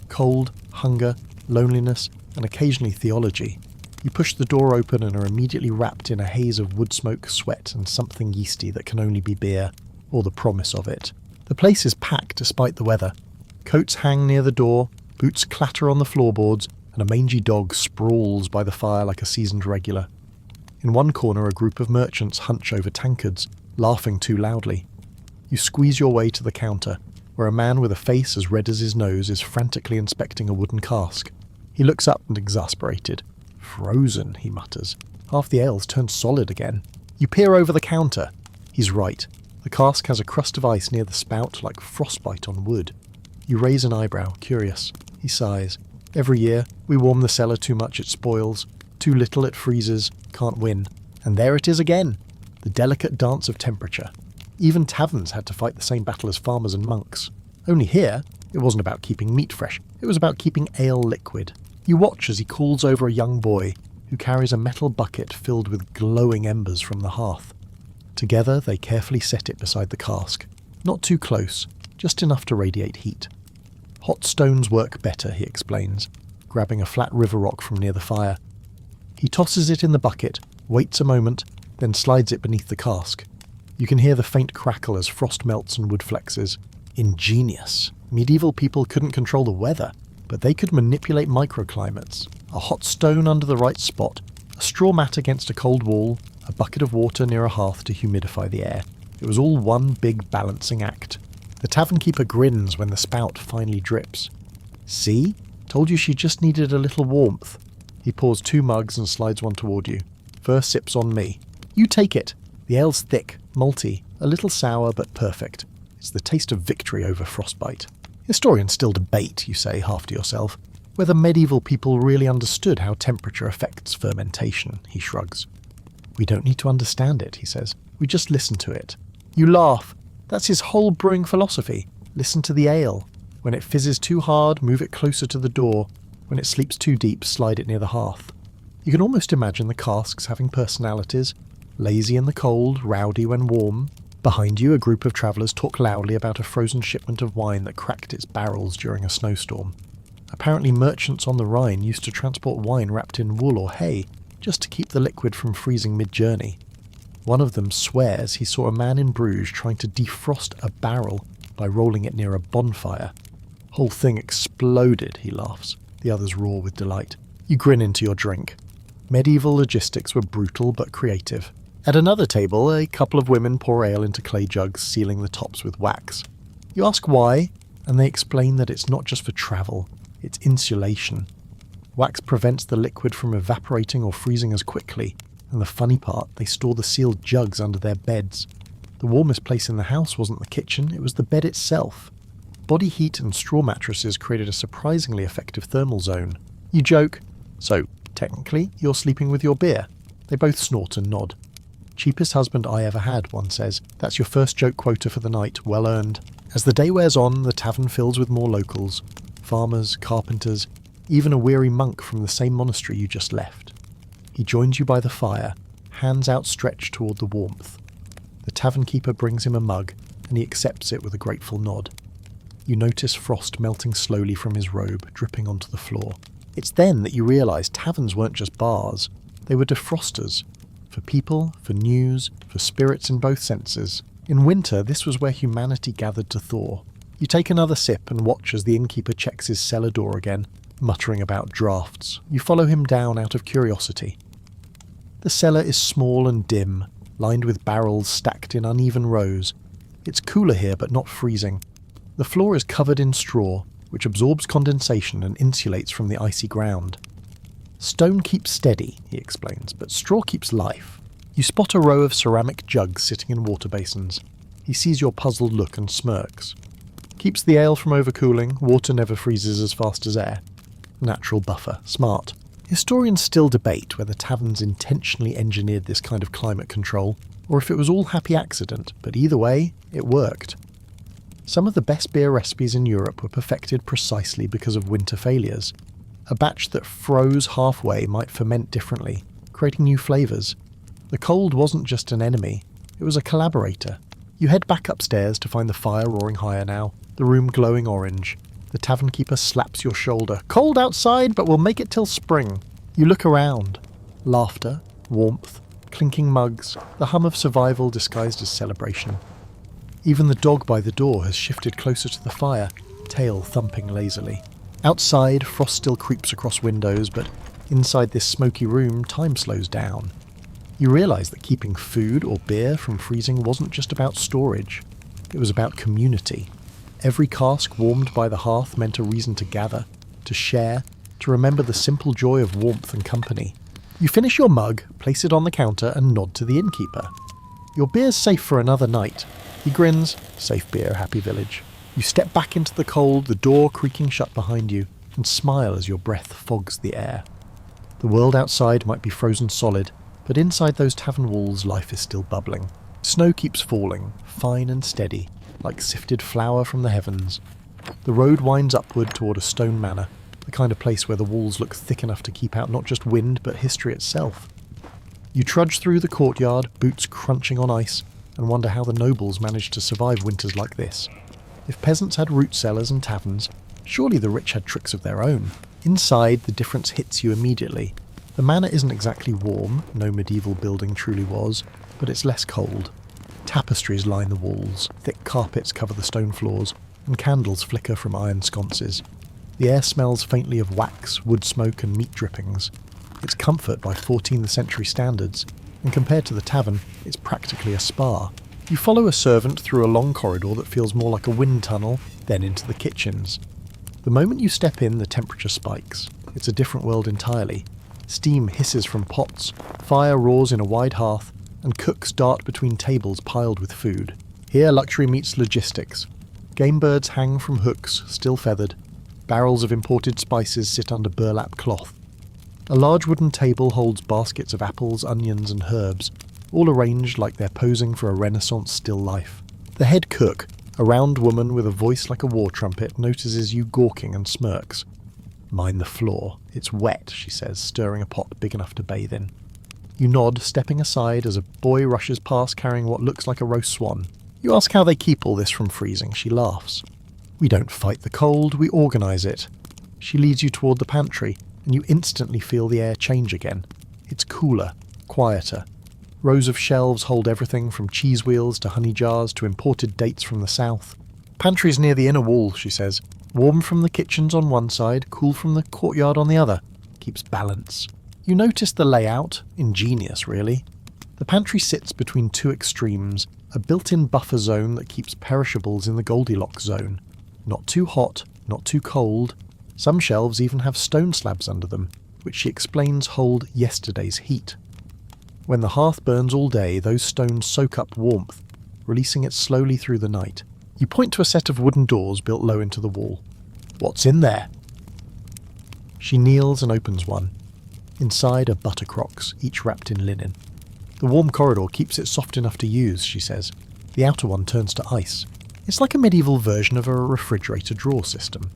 Cold, hunger, loneliness, and occasionally theology. You push the door open and are immediately wrapped in a haze of wood smoke, sweat, and something yeasty that can only be beer, or the promise of it. The place is packed despite the weather. Coats hang near the door, boots clatter on the floorboards, and a mangy dog sprawls by the fire like a seasoned regular. In one corner, a group of merchants hunch over tankards, laughing too loudly. You squeeze your way to the counter, where a man with a face as red as his nose is frantically inspecting a wooden cask. He looks up and exasperated. Frozen, he mutters. Half the ale's turned solid again. You peer over the counter. He's right. The cask has a crust of ice near the spout like frostbite on wood. You raise an eyebrow, curious. He sighs. Every year, we warm the cellar too much it spoils. Too little it freezes. Can't win. And there it is again. The delicate dance of temperature. Even taverns had to fight the same battle as farmers and monks. Only here, it wasn't about keeping meat fresh. It was about keeping ale liquid. You watch as he calls over a young boy who carries a metal bucket filled with glowing embers from the hearth. Together, they carefully set it beside the cask. Not too close, just enough to radiate heat. Hot stones work better, he explains, grabbing a flat river rock from near the fire. He tosses it in the bucket, waits a moment, then slides it beneath the cask. You can hear the faint crackle as frost melts and wood flexes. Ingenious. Medieval people couldn't control the weather, but they could manipulate microclimates. A hot stone under the right spot, a straw mat against a cold wall, a bucket of water near a hearth to humidify the air. It was all one big balancing act. The tavern keeper grins when the spout finally drips. See? Told you she just needed a little warmth. He pours 2 mugs and slides one toward you. First sip's on me. You take it. The ale's thick, malty, a little sour but perfect. It's the taste of victory over frostbite. Historians still debate, you say, half to yourself, whether medieval people really understood how temperature affects fermentation, he shrugs. We don't need to understand it, he says. We just listen to it. You laugh. That's his whole brewing philosophy. Listen to the ale. When it fizzes too hard, move it closer to the door. When it sleeps too deep, slide it near the hearth. You can almost imagine the casks having personalities. Lazy in the cold, rowdy when warm. Behind you, a group of travellers talk loudly about a frozen shipment of wine that cracked its barrels during a snowstorm. Apparently merchants on the Rhine used to transport wine wrapped in wool or hay, just to keep the liquid from freezing mid-journey. One of them swears he saw a man in Bruges trying to defrost a barrel by rolling it near a bonfire. Whole thing exploded, he laughs. The others roar with delight. You grin into your drink. Medieval logistics were brutal but creative. At another table, a couple of women pour ale into clay jugs, sealing the tops with wax. You ask why, and they explain that it's not just for travel, it's insulation. Wax prevents the liquid from evaporating or freezing as quickly, and the funny part, they store the sealed jugs under their beds. The warmest place in the house wasn't the kitchen, it was the bed itself. Body heat and straw mattresses created a surprisingly effective thermal zone. You joke, so technically you're sleeping with your beer. They both snort and nod. Cheapest husband I ever had, one says. That's your first joke quota for the night, well earned. As the day wears on, the tavern fills with more locals. Farmers, carpenters, even a weary monk from the same monastery you just left. He joins you by the fire, hands outstretched toward the warmth. The tavern keeper brings him a mug, and he accepts it with a grateful nod. You notice frost melting slowly from his robe, dripping onto the floor. It's then that you realise taverns weren't just bars, they were defrosters. For people, for news, for spirits in both senses. In winter, this was where humanity gathered to thaw. You take another sip and watch as the innkeeper checks his cellar door again, muttering about drafts. You follow him down out of curiosity. The cellar is small and dim, lined with barrels stacked in uneven rows. It's cooler here, but not freezing. The floor is covered in straw, which absorbs condensation and insulates from the icy ground. Stone keeps steady, he explains, but straw keeps life. You spot a row of ceramic jugs sitting in water basins. He sees your puzzled look and smirks. Keeps the ale from overcooling, water never freezes as fast as air. Natural buffer, smart. Historians still debate whether taverns intentionally engineered this kind of climate control, or if it was all happy accident, but either way, it worked. Some of the best beer recipes in Europe were perfected precisely because of winter failures. A batch that froze halfway might ferment differently, creating new flavours. The cold wasn't just an enemy, it was a collaborator. You head back upstairs to find the fire roaring higher now, the room glowing orange. The tavern keeper slaps your shoulder. Cold outside, but we'll make it till spring. You look around. Laughter, warmth, clinking mugs, the hum of survival disguised as celebration. Even the dog by the door has shifted closer to the fire, tail thumping lazily. Outside, frost still creeps across windows, but inside this smoky room, time slows down. You realise that keeping food or beer from freezing wasn't just about storage. It was about community. Every cask warmed by the hearth meant a reason to gather, to share, to remember the simple joy of warmth and company. You finish your mug, place it on the counter, and nod to the innkeeper. Your beer's safe for another night. He grins. Safe beer, happy village. You step back into the cold, the door creaking shut behind you, and smile as your breath fogs the air. The world outside might be frozen solid, but inside those tavern walls life is still bubbling. Snow keeps falling, fine and steady, like sifted flour from the heavens. The road winds upward toward a stone manor, the kind of place where the walls look thick enough to keep out not just wind, but history itself. You trudge through the courtyard, boots crunching on ice, and wonder how the nobles managed to survive winters like this. If peasants had root cellars and taverns, surely the rich had tricks of their own. Inside, the difference hits you immediately. The manor isn't exactly warm, no medieval building truly was, but it's less cold. Tapestries line the walls, thick carpets cover the stone floors, and candles flicker from iron sconces. The air smells faintly of wax, wood smoke and meat drippings. It's comfort by 14th century standards, and compared to the tavern, it's practically a spa. You follow a servant through a long corridor that feels more like a wind tunnel, then into the kitchens. The moment you step in, the temperature spikes. It's a different world entirely. Steam hisses from pots, fire roars in a wide hearth, and cooks dart between tables piled with food. Here luxury meets logistics. Game birds hang from hooks, still feathered. Barrels of imported spices sit under burlap cloth. A large wooden table holds baskets of apples, onions and herbs, all arranged like they're posing for a Renaissance still life. The head cook, a round woman with a voice like a war trumpet, notices you gawking and smirks. "Mind the floor. It's wet," she says, stirring a pot big enough to bathe in. You nod, stepping aside as a boy rushes past carrying what looks like a roast swan. You ask how they keep all this from freezing. She laughs. "We don't fight the cold, we organise it." She leads you toward the pantry, and you instantly feel the air change again. It's cooler, quieter. Rows of shelves hold everything from cheese wheels to honey jars to imported dates from the south. "Pantry's near the inner wall," she says. "Warm from the kitchens on one side, cool from the courtyard on the other. Keeps balance." You notice the layout, ingenious really. The pantry sits between two extremes, a built-in buffer zone that keeps perishables in the Goldilocks zone. Not too hot, not too cold. Some shelves even have stone slabs under them, which she explains hold yesterday's heat. When the hearth burns all day, those stones soak up warmth, releasing it slowly through the night. You point to a set of wooden doors built low into the wall. "What's in there?" She kneels and opens one. Inside are buttercrocks, each wrapped in linen. "The warm corridor keeps it soft enough to use," she says. The outer one turns to ice. It's like a medieval version of a refrigerator drawer system.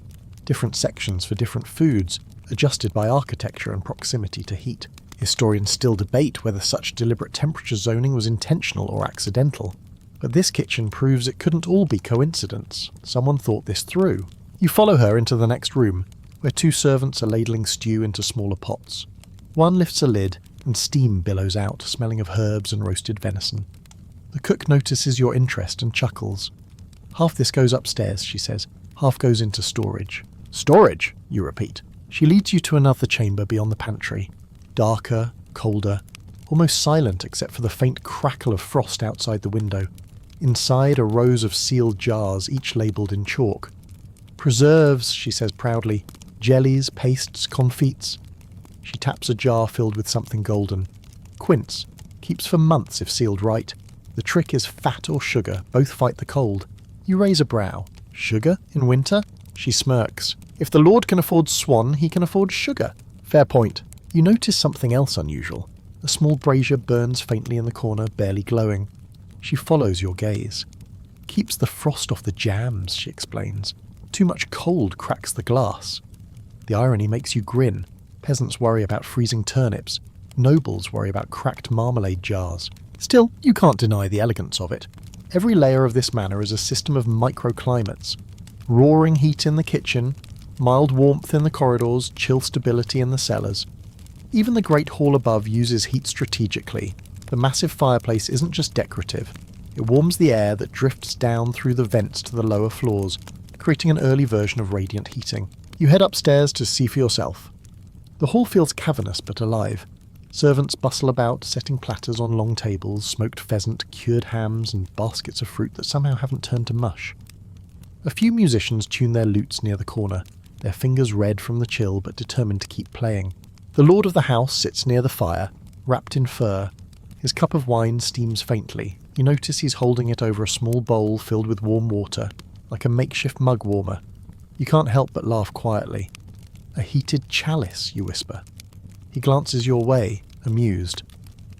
Different sections for different foods, adjusted by architecture and proximity to heat. Historians still debate whether such deliberate temperature zoning was intentional or accidental. But this kitchen proves it couldn't all be coincidence. Someone thought this through. You follow her into the next room, where two servants are ladling stew into smaller pots. One lifts a lid, and steam billows out, smelling of herbs and roasted venison. The cook notices your interest and chuckles. "Half this goes upstairs," she says. "Half goes into storage." "Storage?" you repeat. She leads you to another chamber beyond the pantry. Darker, colder, almost silent except for the faint crackle of frost outside the window. Inside are rows of sealed jars, each labelled in chalk. "Preserves," she says proudly. "Jellies, pastes, confits." She taps a jar filled with something golden. "Quince. Keeps for months if sealed right. The trick is fat or sugar, both fight the cold." You raise a brow. "Sugar? In winter?" She smirks. "If the Lord can afford swan, he can afford sugar." "Fair point." You notice something else unusual. A small brazier burns faintly in the corner, barely glowing. She follows your gaze. "Keeps the frost off the jams," she explains. "Too much cold cracks the glass." The irony makes you grin. Peasants worry about freezing turnips. Nobles worry about cracked marmalade jars. Still, you can't deny the elegance of it. Every layer of this manor is a system of microclimates. Roaring heat in the kitchen, mild warmth in the corridors, chill stability in the cellars. Even the great hall above uses heat strategically. The massive fireplace isn't just decorative. It warms the air that drifts down through the vents to the lower floors, creating an early version of radiant heating. You head upstairs to see for yourself. The hall feels cavernous but alive. Servants bustle about, setting platters on long tables, smoked pheasant, cured hams, and baskets of fruit that somehow haven't turned to mush. A few musicians tune their lutes near the corner, their fingers red from the chill but determined to keep playing. The lord of the house sits near the fire, wrapped in fur. His cup of wine steams faintly. You notice he's holding it over a small bowl filled with warm water, like a makeshift mug warmer. You can't help but laugh quietly. "A heated chalice," you whisper. He glances your way, amused.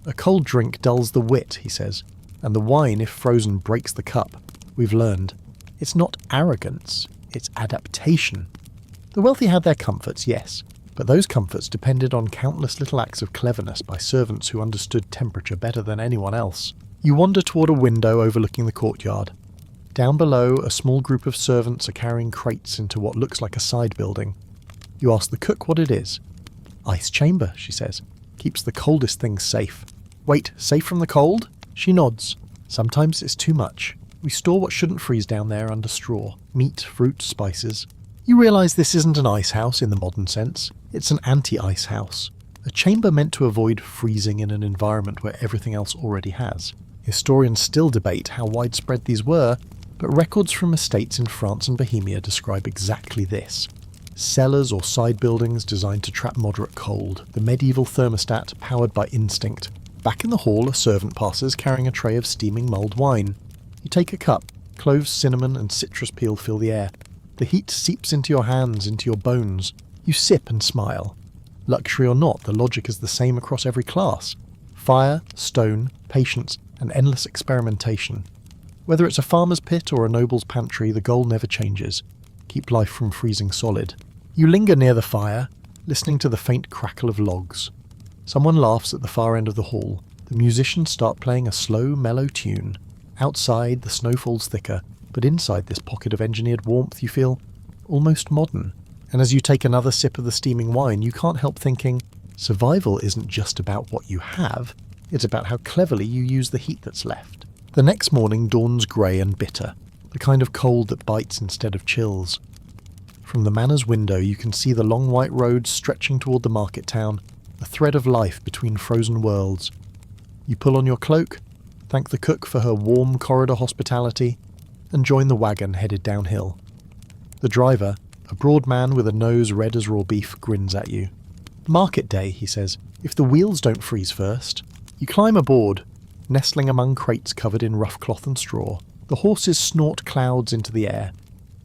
"A cold drink dulls the wit," he says, "and the wine, if frozen, breaks the cup. We've learned. It's not arrogance, it's adaptation." The wealthy had their comforts, yes, but those comforts depended on countless little acts of cleverness by servants who understood temperature better than anyone else. You wander toward a window overlooking the courtyard. Down below, a small group of servants are carrying crates into what looks like a side building. You ask the cook what it is. Ice chamber, she says. Keeps the coldest things safe. Wait, safe from the cold? She nods. Sometimes it's too much. We store what shouldn't freeze down there under straw. Meat, fruit, spices. You realise this isn't an ice house in the modern sense. It's an anti-ice house. A chamber meant to avoid freezing in an environment where everything else already has. Historians still debate how widespread these were, but records from estates in France and Bohemia describe exactly this. Cellars or side buildings designed to trap moderate cold, the medieval thermostat powered by instinct. Back in the hall, a servant passes carrying a tray of steaming mulled wine. You take a cup. Cloves, cinnamon and citrus peel fill the air. The heat seeps into your hands, into your bones. You sip and smile. Luxury or not, the logic is the same across every class. Fire, stone, patience, and endless experimentation. Whether it's a farmer's pit or a noble's pantry, the goal never changes. Keep life from freezing solid. You linger near the fire, listening to the faint crackle of logs. Someone laughs at the far end of the hall. The musicians start playing a slow, mellow tune. Outside, the snow falls thicker, but inside this pocket of engineered warmth you feel almost modern. And as you take another sip of the steaming wine, you can't help thinking, survival isn't just about what you have, it's about how cleverly you use the heat that's left. The next morning dawns grey and bitter, the kind of cold that bites instead of chills. From the manor's window you can see the long white road stretching toward the market town, a thread of life between frozen worlds. You pull on your cloak, thank the cook for her warm corridor hospitality, and join the wagon headed downhill. The driver, a broad man with a nose red as raw beef, grins at you. Market day, he says. If the wheels don't freeze first. You climb aboard, nestling among crates covered in rough cloth and straw. The horses snort clouds into the air,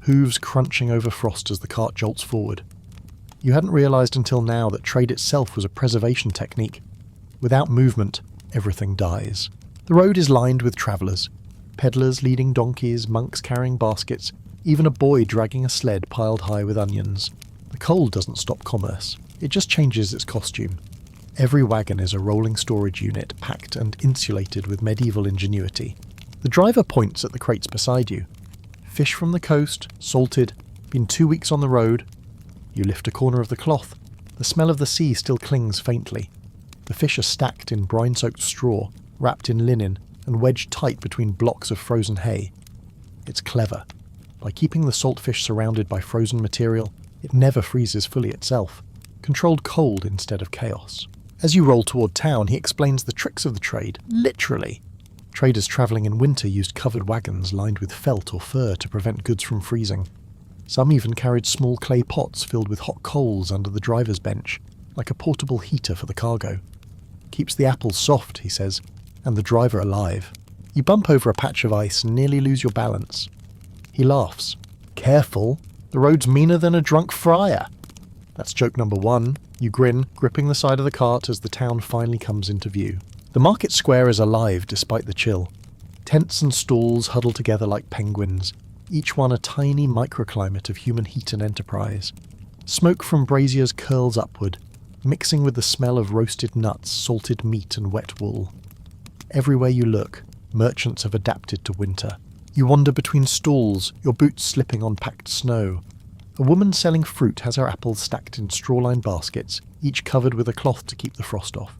hooves crunching over frost as the cart jolts forward. You hadn't realised until now that trade itself was a preservation technique. Without movement, everything dies. The road is lined with travellers. Peddlers leading donkeys, monks carrying baskets, even a boy dragging a sled piled high with onions. The cold doesn't stop commerce. It just changes its costume. Every wagon is a rolling storage unit, packed and insulated with medieval ingenuity. The driver points at the crates beside you. Fish from the coast, salted, been 2 weeks on the road. You lift a corner of the cloth. The smell of the sea still clings faintly. The fish are stacked in brine-soaked straw, wrapped in linen, and wedged tight between blocks of frozen hay. It's clever. By keeping the saltfish surrounded by frozen material, it never freezes fully itself. Controlled cold instead of chaos. As you roll toward town, he explains the tricks of the trade, literally. Traders travelling in winter used covered wagons lined with felt or fur to prevent goods from freezing. Some even carried small clay pots filled with hot coals under the driver's bench, like a portable heater for the cargo. Keeps the apples soft, he says, and the driver alive. You bump over a patch of ice and nearly lose your balance. He laughs. Careful, the road's meaner than a drunk friar. That's joke number one. You grin, gripping the side of the cart as the town finally comes into view. The market square is alive despite the chill. Tents and stalls huddle together like penguins, each one a tiny microclimate of human heat and enterprise. Smoke from braziers curls upward, mixing with the smell of roasted nuts, salted meat and wet wool. Everywhere you look, merchants have adapted to winter. You wander between stalls, your boots slipping on packed snow. A woman selling fruit has her apples stacked in straw-lined baskets, each covered with a cloth to keep the frost off.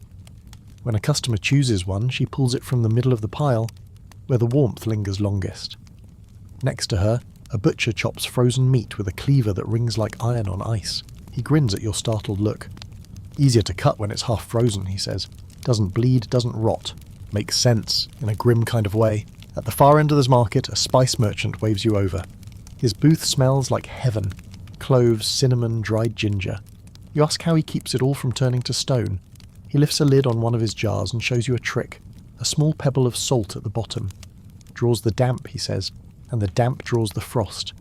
When a customer chooses one, she pulls it from the middle of the pile, where the warmth lingers longest. Next to her, a butcher chops frozen meat with a cleaver that rings like iron on ice. He grins at your startled look. Easier to cut when it's half frozen, he says. Doesn't bleed, doesn't rot. Makes sense, in a grim kind of way. At the far end of this market, a spice merchant waves you over. His booth smells like heaven. Cloves, cinnamon, dried ginger. You ask how he keeps it all from turning to stone. He lifts a lid on one of his jars and shows you a trick. A small pebble of salt at the bottom. Draws the damp, he says, and the damp draws the frost.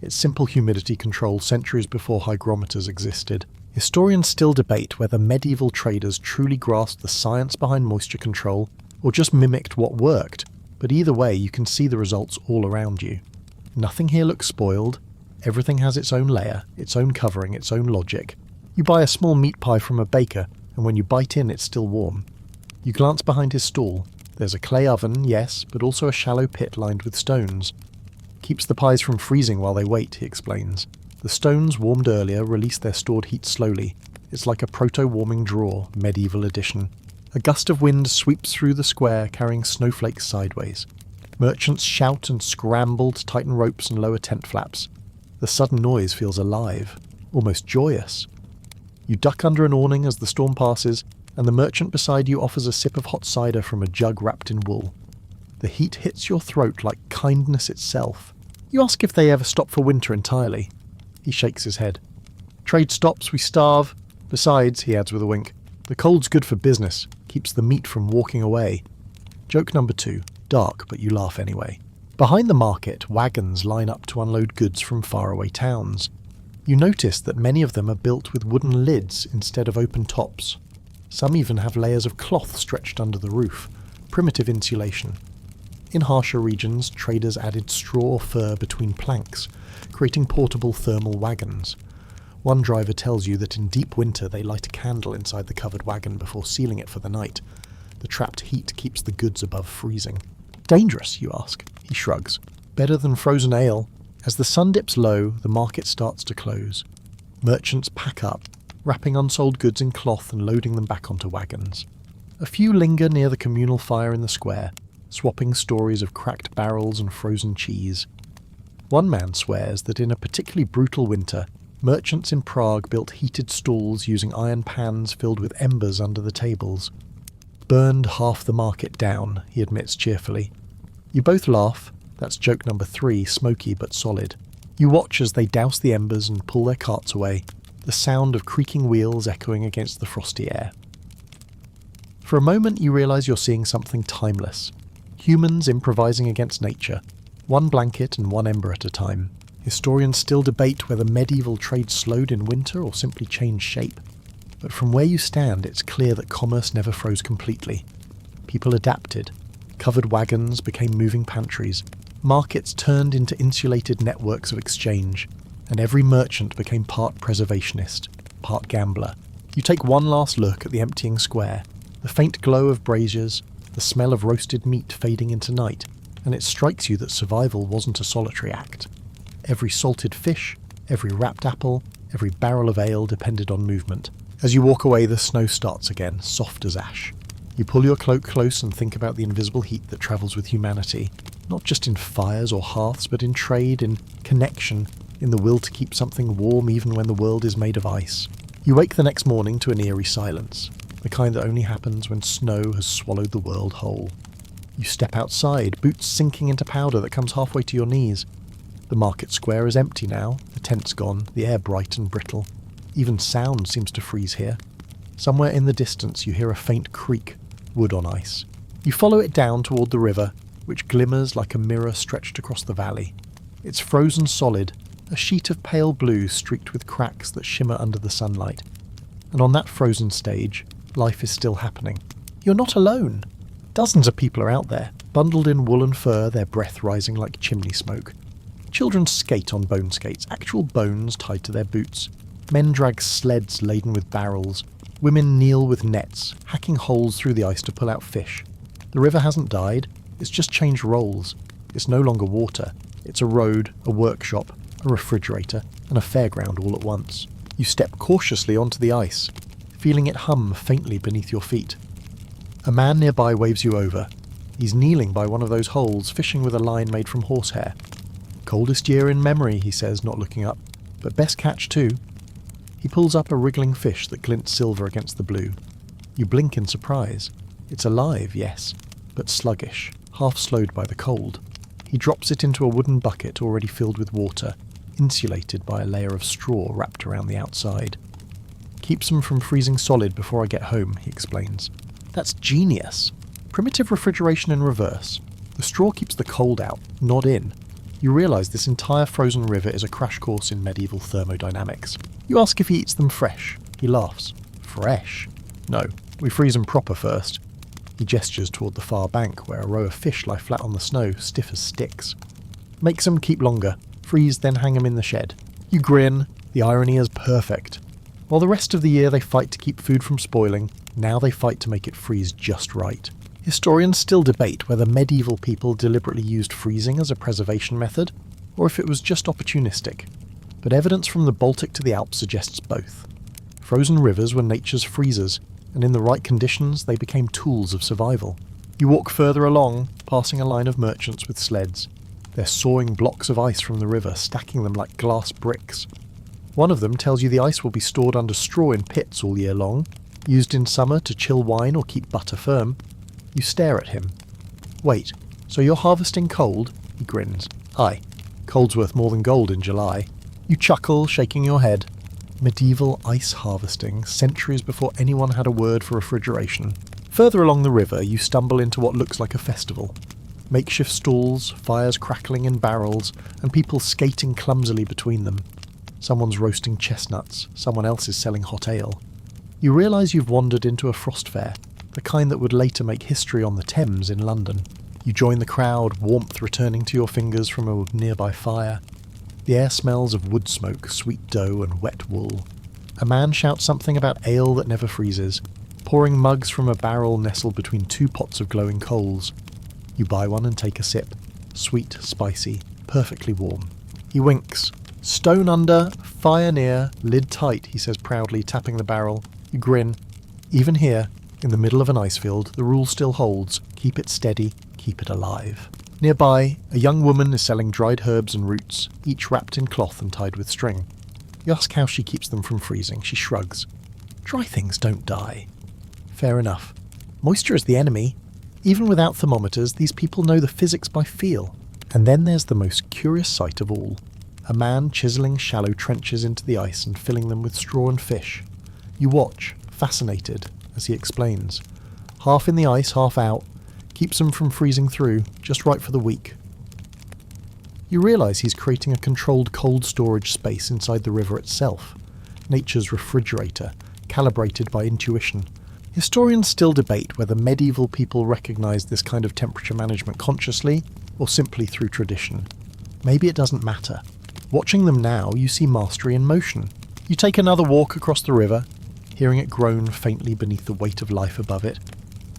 It's simple humidity control centuries before hygrometers existed. Historians still debate whether medieval traders truly grasped the science behind moisture control or just mimicked what worked, but either way you can see the results all around you. Nothing here looks spoiled. Everything has its own layer, its own covering, its own logic. You buy a small meat pie from a baker, and when you bite in it's still warm. You glance behind his stall. There's a clay oven, yes, but also a shallow pit lined with stones. Keeps the pies from freezing while they wait, he explains. The stones, warmed earlier, release their stored heat slowly, It's like a proto-warming drawer, medieval edition. A gust of wind sweeps through the square, carrying snowflakes sideways. Merchants shout and scramble to tighten ropes and lower tent flaps. The sudden noise feels alive, almost joyous. You duck under an awning as the storm passes, and the merchant beside you offers a sip of hot cider from a jug wrapped in wool. The heat hits your throat like kindness itself. You ask if they ever stop for winter entirely. He shakes his head. Trade stops, we starve. Besides, he adds with a wink, the cold's good for business, keeps the meat from walking away. Joke number 2, dark, but you laugh anyway. Behind the market, wagons line up to unload goods from faraway towns. You notice that many of them are built with wooden lids instead of open tops. Some even have layers of cloth stretched under the roof, primitive insulation. In harsher regions, traders added straw or fur between planks, creating portable thermal wagons. One driver tells you that in deep winter they light a candle inside the covered wagon before sealing it for the night. The trapped heat keeps the goods above freezing. Dangerous, you ask? He shrugs. Better than frozen ale. As the sun dips low, the market starts to close. Merchants pack up, wrapping unsold goods in cloth and loading them back onto wagons. A few linger near the communal fire in the square, swapping stories of cracked barrels and frozen cheese. One man swears that in a particularly brutal winter, merchants in Prague built heated stalls using iron pans filled with embers under the tables. Burned half the market down, he admits cheerfully. You both laugh. That's joke number 3, smoky but solid. You watch as they douse the embers and pull their carts away, the sound of creaking wheels echoing against the frosty air. For a moment you realise you're seeing something timeless. Humans improvising against nature, one blanket and one ember at a time. Historians still debate whether medieval trade slowed in winter or simply changed shape. But from where you stand, it's clear that commerce never froze completely. People adapted. Covered wagons became moving pantries. Markets turned into insulated networks of exchange, and every merchant became part preservationist, part gambler. You take one last look at the emptying square, the faint glow of braziers, the smell of roasted meat fading into night, and it strikes you that survival wasn't a solitary act. Every salted fish, every wrapped apple, every barrel of ale depended on movement. As you walk away, the snow starts again, soft as ash. You pull your cloak close and think about the invisible heat that travels with humanity, not just in fires or hearths, but in trade, in connection, in the will to keep something warm even when the world is made of ice. You wake the next morning to an eerie silence, the kind that only happens when snow has swallowed the world whole. You step outside, boots sinking into powder that comes halfway to your knees. The market square is empty now, the tent's gone, the air bright and brittle. Even sound seems to freeze here. Somewhere in the distance you hear a faint creak, wood on ice. You follow it down toward the river, which glimmers like a mirror stretched across the valley. It's frozen solid, a sheet of pale blue streaked with cracks that shimmer under the sunlight. And on that frozen stage, life is still happening. You're not alone. Dozens of people are out there, bundled in wool and fur, their breath rising like chimney smoke. Children skate on bone skates, actual bones tied to their boots. Men drag sleds laden with barrels. Women kneel with nets, hacking holes through the ice to pull out fish. The river hasn't died, it's just changed roles. It's no longer water. It's a road, a workshop, a refrigerator, and a fairground all at once. You step cautiously onto the ice, feeling it hum faintly beneath your feet. A man nearby waves you over. He's kneeling by one of those holes, fishing with a line made from horsehair. Coldest year in memory, he says, not looking up, but best catch too. He pulls up a wriggling fish that glints silver against the blue. You blink in surprise. It's alive, yes, but sluggish, half slowed by the cold. He drops it into a wooden bucket already filled with water, insulated by a layer of straw wrapped around the outside. Keeps them from freezing solid before I get home, he explains. That's genius. Primitive refrigeration in reverse. The straw keeps the cold out, not in. You realise this entire frozen river is a crash course in medieval thermodynamics. You ask if he eats them fresh. He laughs. Fresh? No, we freeze them proper first. He gestures toward the far bank, where a row of fish lie flat on the snow, stiff as sticks. Makes them keep longer. Freeze, then hang them in the shed. You grin. The irony is perfect. While the rest of the year they fight to keep food from spoiling, now they fight to make it freeze just right. Historians still debate whether medieval people deliberately used freezing as a preservation method, or if it was just opportunistic. But evidence from the Baltic to the Alps suggests both. Frozen rivers were nature's freezers, and in the right conditions they became tools of survival. You walk further along, passing a line of merchants with sleds. They're sawing blocks of ice from the river, stacking them like glass bricks. One of them tells you the ice will be stored under straw in pits all year long, used in summer to chill wine or keep butter firm. You stare at him. Wait, so you're harvesting cold? He grins. Aye, cold's worth more than gold in July. You chuckle, shaking your head. Medieval ice harvesting, centuries before anyone had a word for refrigeration. Further along the river, you stumble into what looks like a festival. Makeshift stalls, fires crackling in barrels, and people skating clumsily between them. Someone's roasting chestnuts, someone else is selling hot ale. You realise you've wandered into a frost fair, the kind that would later make history on the Thames in London. You join the crowd, warmth returning to your fingers from a nearby fire. The air smells of wood smoke, sweet dough and wet wool. A man shouts something about ale that never freezes, pouring mugs from a barrel nestled between two pots of glowing coals. You buy one and take a sip. Sweet, spicy, perfectly warm. He winks. Stone under, fire near, lid tight, he says proudly, tapping the barrel. You grin. Even here, in the middle of an ice field, the rule still holds. Keep it steady, keep it alive. Nearby, a young woman is selling dried herbs and roots, each wrapped in cloth and tied with string. You ask how she keeps them from freezing. She shrugs. Dry things don't die. Fair enough. Moisture is the enemy. Even without thermometers, these people know the physics by feel. And then there's the most curious sight of all. A man chiselling shallow trenches into the ice and filling them with straw and fish. You watch, fascinated, as he explains. Half in the ice, half out. Keeps them from freezing through, just right for the week. You realise he's creating a controlled cold storage space inside the river itself. Nature's refrigerator, calibrated by intuition. Historians still debate whether medieval people recognised this kind of temperature management consciously, or simply through tradition. Maybe it doesn't matter. Watching them now, you see mastery in motion. You take another walk across the river, hearing it groan faintly beneath the weight of life above it.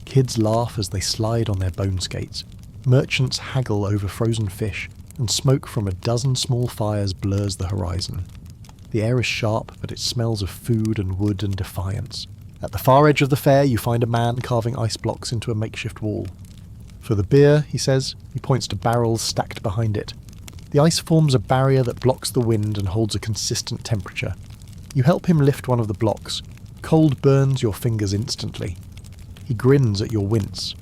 Kids laugh as they slide on their bone skates. Merchants haggle over frozen fish, and smoke from a dozen small fires blurs the horizon. The air is sharp, but it smells of food and wood and defiance. At the far edge of the fair, you find a man carving ice blocks into a makeshift wall. For the beer, he says, he points to barrels stacked behind it. The ice forms a barrier that blocks the wind and holds a consistent temperature. You help him lift one of the blocks. Cold burns your fingers instantly. He grins at your wince.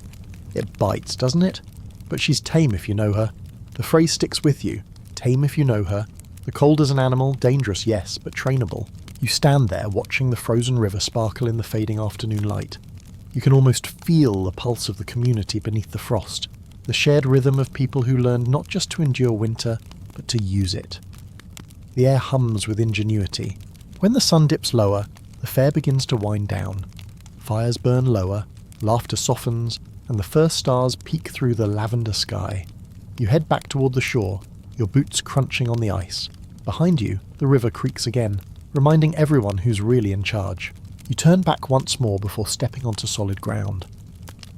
It bites, doesn't it? But she's tame if you know her. The phrase sticks with you. Tame if you know her. The cold as an animal, dangerous, yes, but trainable. You stand there watching the frozen river sparkle in the fading afternoon light. You can almost feel the pulse of the community beneath the frost. The shared rhythm of people who learned not just to endure winter, but to use it. The air hums with ingenuity. When the sun dips lower, the fair begins to wind down. Fires burn lower, laughter softens, and the first stars peek through the lavender sky. You head back toward the shore, your boots crunching on the ice. Behind you, the river creaks again, reminding everyone who's really in charge. You turn back once more before stepping onto solid ground.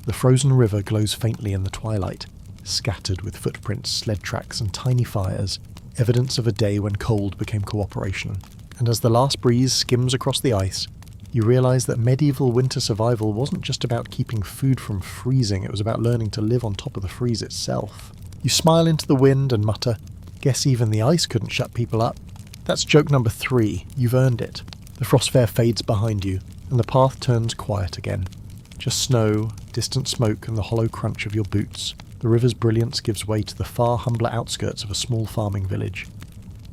The frozen river glows faintly in the twilight, scattered with footprints, sled tracks and tiny fires, evidence of a day when cold became cooperation. And as the last breeze skims across the ice, you realise that medieval winter survival wasn't just about keeping food from freezing, it was about learning to live on top of the freeze itself. You smile into the wind and mutter, "Guess even the ice couldn't shut people up." That's joke number 3, you've earned it. The frost fair fades behind you, and the path turns quiet again. Just snow, distant smoke and the hollow crunch of your boots. The river's brilliance gives way to the far humbler outskirts of a small farming village.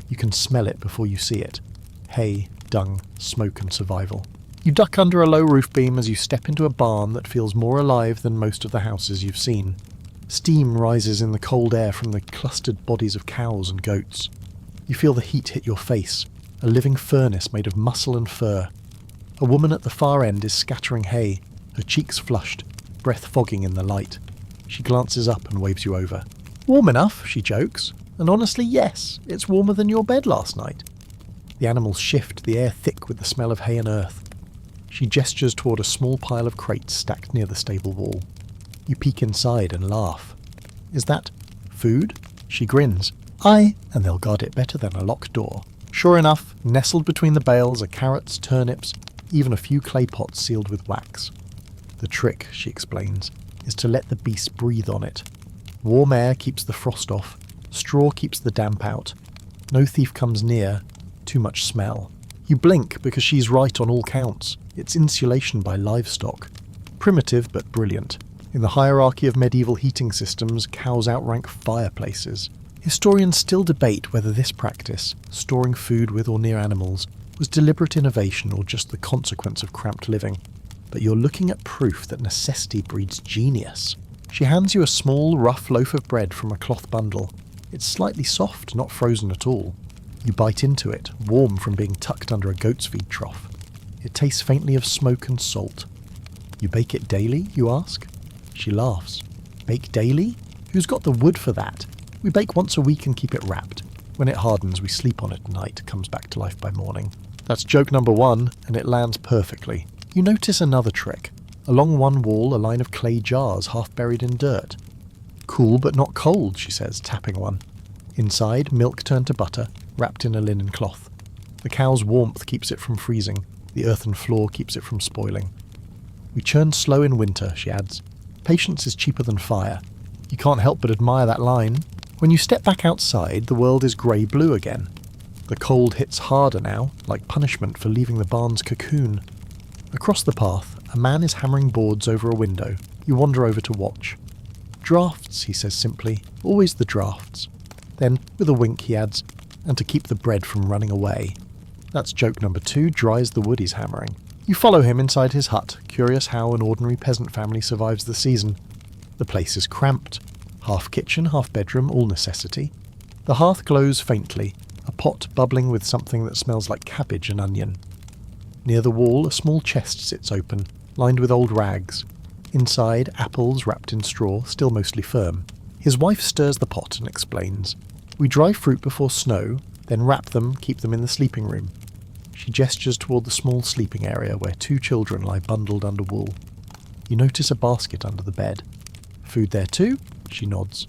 You can smell it before you see it. Hay, dung, smoke and survival. You duck under a low roof beam as you step into a barn that feels more alive than most of the houses you've seen. Steam rises in the cold air from the clustered bodies of cows and goats. You feel the heat hit your face, a living furnace made of muscle and fur. A woman at the far end is scattering hay, her cheeks flushed, breath fogging in the light. She glances up and waves you over. "Warm enough," she jokes, and honestly, yes, it's warmer than your bed last night. The animals shift, the air thick with the smell of hay and earth. She gestures toward a small pile of crates stacked near the stable wall. You peek inside and laugh. "Is that food?" She grins. "Aye, and they'll guard it better than a locked door." Sure enough, nestled between the bales are carrots, turnips, even a few clay pots sealed with wax. The trick, she explains, is to let the beast breathe on it. Warm air keeps the frost off, straw keeps the damp out. No thief comes near, too much smell. You blink because she's right on all counts. It's insulation by livestock. Primitive but brilliant. In the hierarchy of medieval heating systems, cows outrank fireplaces. Historians still debate whether this practice, storing food with or near animals, was deliberate innovation or just the consequence of cramped living. But you're looking at proof that necessity breeds genius. She hands you a small, rough loaf of bread from a cloth bundle. It's slightly soft, not frozen at all. You bite into it, warm from being tucked under a goat's feed trough. It tastes faintly of smoke and salt. You bake it daily, you ask? She laughs. Bake daily? Who's got the wood for that? We bake once a week and keep it wrapped. When it hardens, we sleep on it at night, comes back to life by morning. That's joke number 1, and it lands perfectly. You notice another trick. Along one wall, a line of clay jars half buried in dirt. Cool but not cold, she says, tapping one. Inside, milk turned to butter, wrapped in a linen cloth. The cow's warmth keeps it from freezing. The earthen floor keeps it from spoiling. We churn slow in winter, she adds. Patience is cheaper than fire. You can't help but admire that line. When you step back outside, the world is grey-blue again. The cold hits harder now, like punishment for leaving the barn's cocoon. Across the path, a man is hammering boards over a window. You wander over to watch. Drafts, he says simply. Always the drafts. Then, with a wink, he adds, and to keep the bread from running away. That's joke number 2, dries the wood he's hammering. You follow him inside his hut, curious how an ordinary peasant family survives the season. The place is cramped. Half kitchen, half bedroom, all necessity. The hearth glows faintly, a pot bubbling with something that smells like cabbage and onion. Near the wall, a small chest sits open, lined with old rags. Inside, apples wrapped in straw, still mostly firm. His wife stirs the pot and explains. We dry fruit before snow, then wrap them, keep them in the sleeping room. She gestures toward the small sleeping area where 2 children lie bundled under wool. You notice a basket under the bed. Food there too? She nods.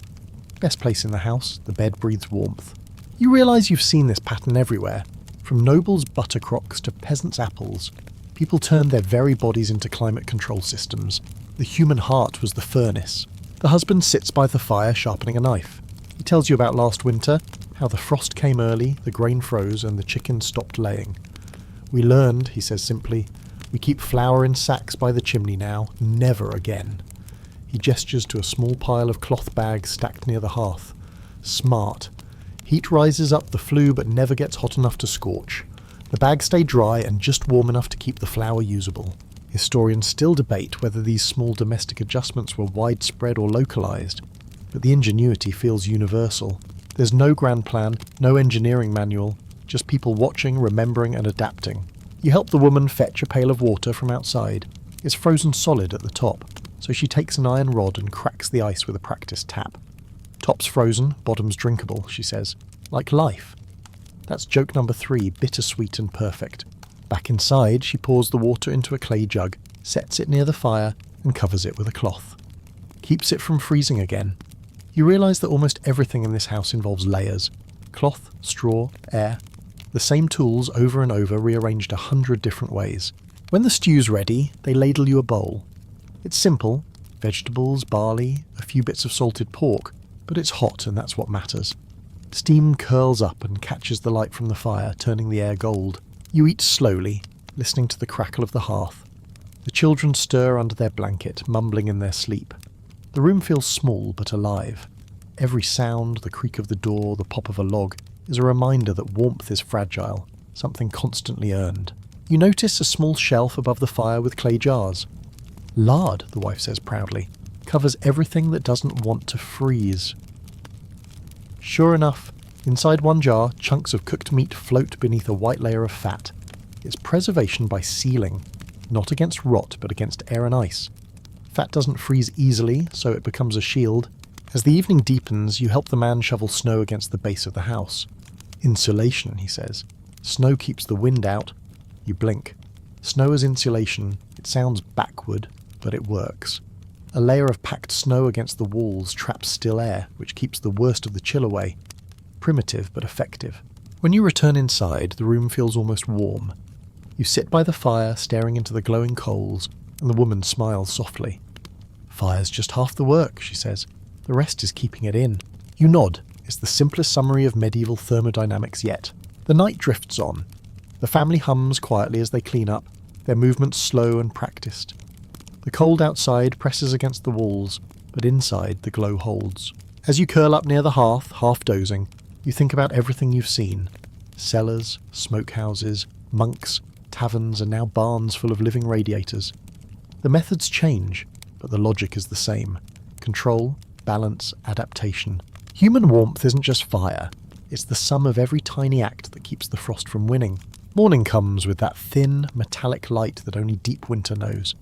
Best place in the house, the bed breathes warmth. You realise you've seen this pattern everywhere. From nobles' buttercrocks to peasants' apples, people turned their very bodies into climate control systems. The human heart was the furnace. The husband sits by the fire sharpening a knife. He tells you about last winter, how the frost came early, the grain froze, and the chickens stopped laying. We learned, he says simply, we keep flour in sacks by the chimney now, never again. He gestures to a small pile of cloth bags stacked near the hearth. Smart. Heat rises up the flue but never gets hot enough to scorch. The bags stay dry and just warm enough to keep the flour usable. Historians still debate whether these small domestic adjustments were widespread or localised, but the ingenuity feels universal. There's no grand plan, no engineering manual, just people watching, remembering and adapting. You help the woman fetch a pail of water from outside. It's frozen solid at the top, so she takes an iron rod and cracks the ice with a practiced tap. Top's frozen, bottom's drinkable, she says. Like life. That's joke number 3, bittersweet and perfect. Back inside, she pours the water into a clay jug, sets it near the fire, and covers it with a cloth. Keeps it from freezing again. You realise that almost everything in this house involves layers. Cloth, straw, air. The same tools over and over, rearranged 100 different ways. When the stew's ready, they ladle you a bowl. It's simple. Vegetables, barley, a few bits of salted pork. But it's hot, and that's what matters. Steam curls up and catches the light from the fire, turning the air gold. You eat slowly, listening to the crackle of the hearth. The children stir under their blanket, mumbling in their sleep. The room feels small but alive. Every sound, the creak of the door, the pop of a log, is a reminder that warmth is fragile, something constantly earned. You notice a small shelf above the fire with clay jars. Lard, the wife says proudly, covers everything that doesn't want to freeze. Sure enough, inside one jar, chunks of cooked meat float beneath a white layer of fat. It's preservation by sealing, not against rot but against air and ice. Fat doesn't freeze easily, so it becomes a shield. As the evening deepens, you help the man shovel snow against the base of the house. Insulation, he says. Snow keeps the wind out. You blink. Snow as insulation. It sounds backward, but it works. A layer of packed snow against the walls traps still air, which keeps the worst of the chill away. Primitive but effective. When you return inside, the room feels almost warm. You sit by the fire, staring into the glowing coals, and the woman smiles softly. "Fire's just half the work," she says. "The rest is keeping it in." You nod. It's the simplest summary of medieval thermodynamics yet. The night drifts on. The family hums quietly as they clean up, their movements slow and practiced. The cold outside presses against the walls, but inside the glow holds. As you curl up near the hearth, half dozing, you think about everything you've seen. Cellars, smokehouses, monks, taverns, and now barns full of living radiators. The methods change, but the logic is the same. Control, balance, adaptation. Human warmth isn't just fire. It's the sum of every tiny act that keeps the frost from winning. Morning comes with that thin, metallic light that only deep winter knows.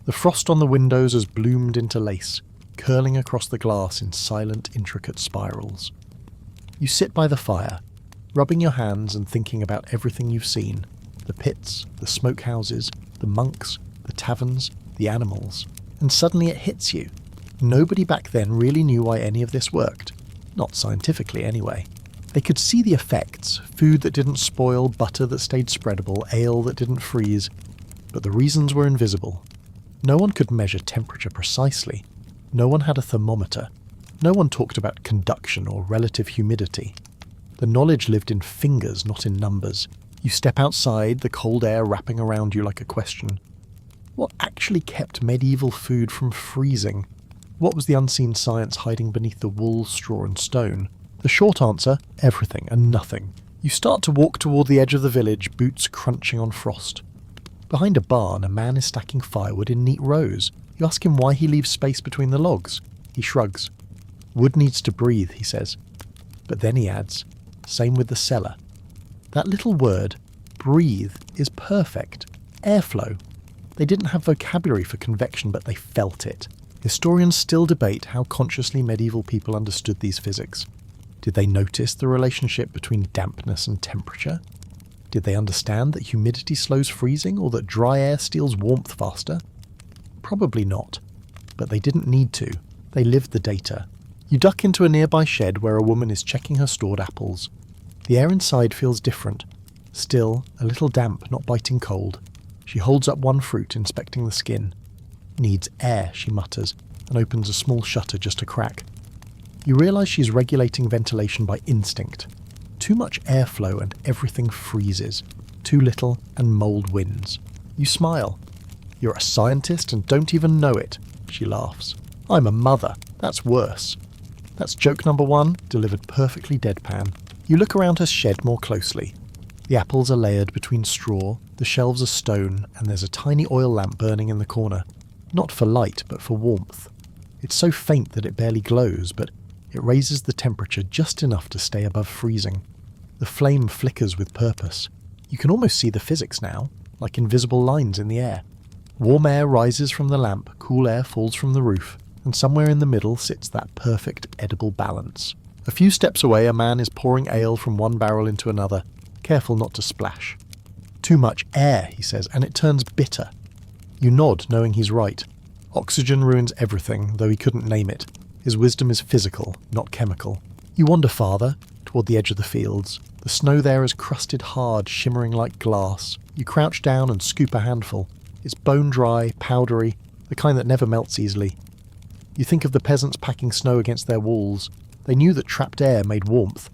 The frost on the windows has bloomed into lace, curling across the glass in silent, intricate spirals. You sit by the fire, rubbing your hands and thinking about everything you've seen. The pits, the smokehouses, the monks, the taverns, the animals. And suddenly it hits you. Nobody back then really knew why any of this worked. Not scientifically, anyway. They could see the effects, food that didn't spoil, butter that stayed spreadable, ale that didn't freeze, but the reasons were invisible. No one could measure temperature precisely. No one had a thermometer. No one talked about conduction or relative humidity. The knowledge lived in fingers, not in numbers. You step outside, the cold air wrapping around you like a question. What actually kept medieval food from freezing? What was the unseen science hiding beneath the wool, straw and stone? The short answer, everything and nothing. You start to walk toward the edge of the village, boots crunching on frost. Behind a barn, a man is stacking firewood in neat rows. You ask him why he leaves space between the logs. He shrugs. "Wood needs to breathe," he says. But then he adds, "Same with the cellar." That little word, breathe, is perfect. Airflow. They didn't have vocabulary for convection, but they felt it. Historians still debate how consciously medieval people understood these physics. Did they notice the relationship between dampness and temperature? Did they understand that humidity slows freezing or that dry air steals warmth faster? Probably not. But they didn't need to. They lived the data. You duck into a nearby shed where a woman is checking her stored apples. The air inside feels different. Still, a little damp, not biting cold. She holds up one fruit, inspecting the skin. "Needs air," she mutters, and opens a small shutter just a crack. You realise she's regulating ventilation by instinct. Too much airflow and everything freezes. Too little and mould wins. You smile. "You're a scientist and don't even know it," she laughs. "I'm a mother. That's worse." That's joke number one, delivered perfectly deadpan. You look around her shed more closely. The apples are layered between straw, the shelves are stone, and there's a tiny oil lamp burning in the corner. Not for light, but for warmth. It's so faint that it barely glows, but it raises the temperature just enough to stay above freezing. The flame flickers with purpose. You can almost see the physics now, like invisible lines in the air. Warm air rises from the lamp, cool air falls from the roof, and somewhere in the middle sits that perfect edible balance. A few steps away, a man is pouring ale from one barrel into another, careful not to splash. "Too much air," he says, "and it turns bitter." You nod, knowing he's right. Oxygen ruins everything, though he couldn't name it. His wisdom is physical, not chemical. You wander farther, toward the edge of the fields. The snow there is crusted hard, shimmering like glass. You crouch down and scoop a handful. It's bone-dry, powdery, the kind that never melts easily. You think of the peasants packing snow against their walls. They knew that trapped air made warmth,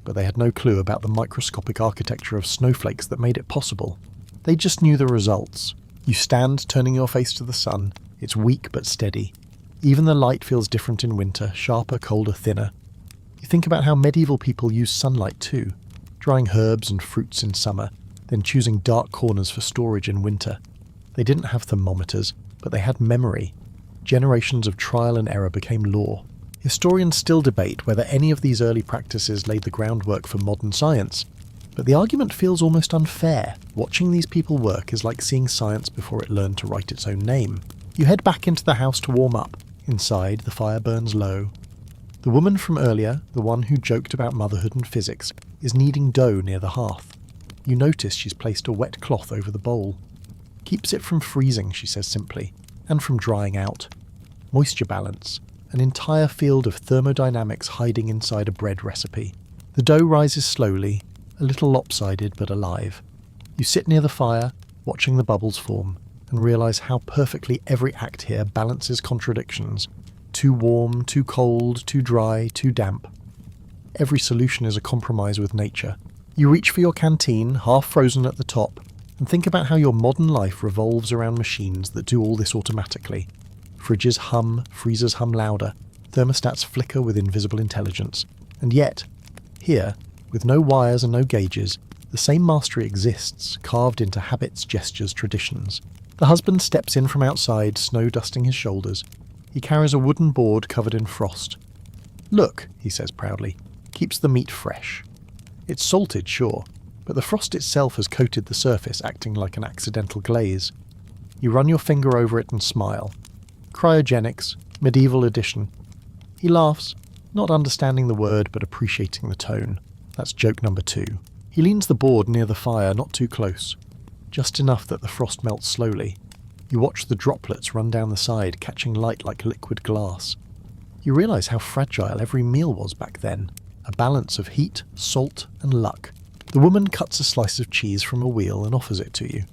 but they had no clue about the microscopic architecture of snowflakes that made it possible. They just knew the results. You stand, turning your face to the sun. It's weak but steady. Even the light feels different in winter, sharper, colder, thinner. You think about how medieval people used sunlight too, drying herbs and fruits in summer, then choosing dark corners for storage in winter. They didn't have thermometers, but they had memory. Generations of trial and error became law. Historians still debate whether any of these early practices laid the groundwork for modern science, but the argument feels almost unfair. Watching these people work is like seeing science before it learned to write its own name. You head back into the house to warm up. Inside, the fire burns low. The woman from earlier, the one who joked about motherhood and physics, is kneading dough near the hearth. You notice she's placed a wet cloth over the bowl. "Keeps it from freezing," she says simply, "and from drying out." Moisture balance. An entire field of thermodynamics hiding inside a bread recipe. The dough rises slowly, a little lopsided but alive. You sit near the fire, watching the bubbles form, and realise how perfectly every act here balances contradictions. Too warm, too cold, too dry, too damp. Every solution is a compromise with nature. You reach for your canteen, half frozen at the top, and think about how your modern life revolves around machines that do all this automatically. Fridges hum, freezers hum louder, thermostats flicker with invisible intelligence. And yet, here, with no wires and no gauges, the same mastery exists, carved into habits, gestures, traditions. The husband steps in from outside, snow dusting his shoulders. He carries a wooden board covered in frost. "Look," he says proudly, "keeps the meat fresh." It's salted, sure, but the frost itself has coated the surface, acting like an accidental glaze. You run your finger over it and smile. Cryogenics, medieval edition. He laughs, not understanding the word but appreciating the tone. That's joke number 2. He leans the board near the fire, not too close. Just enough that the frost melts slowly. You watch the droplets run down the side, catching light like liquid glass. You realise how fragile every meal was back then. A balance of heat, salt, and luck. The woman cuts a slice of cheese from a wheel and offers it to you.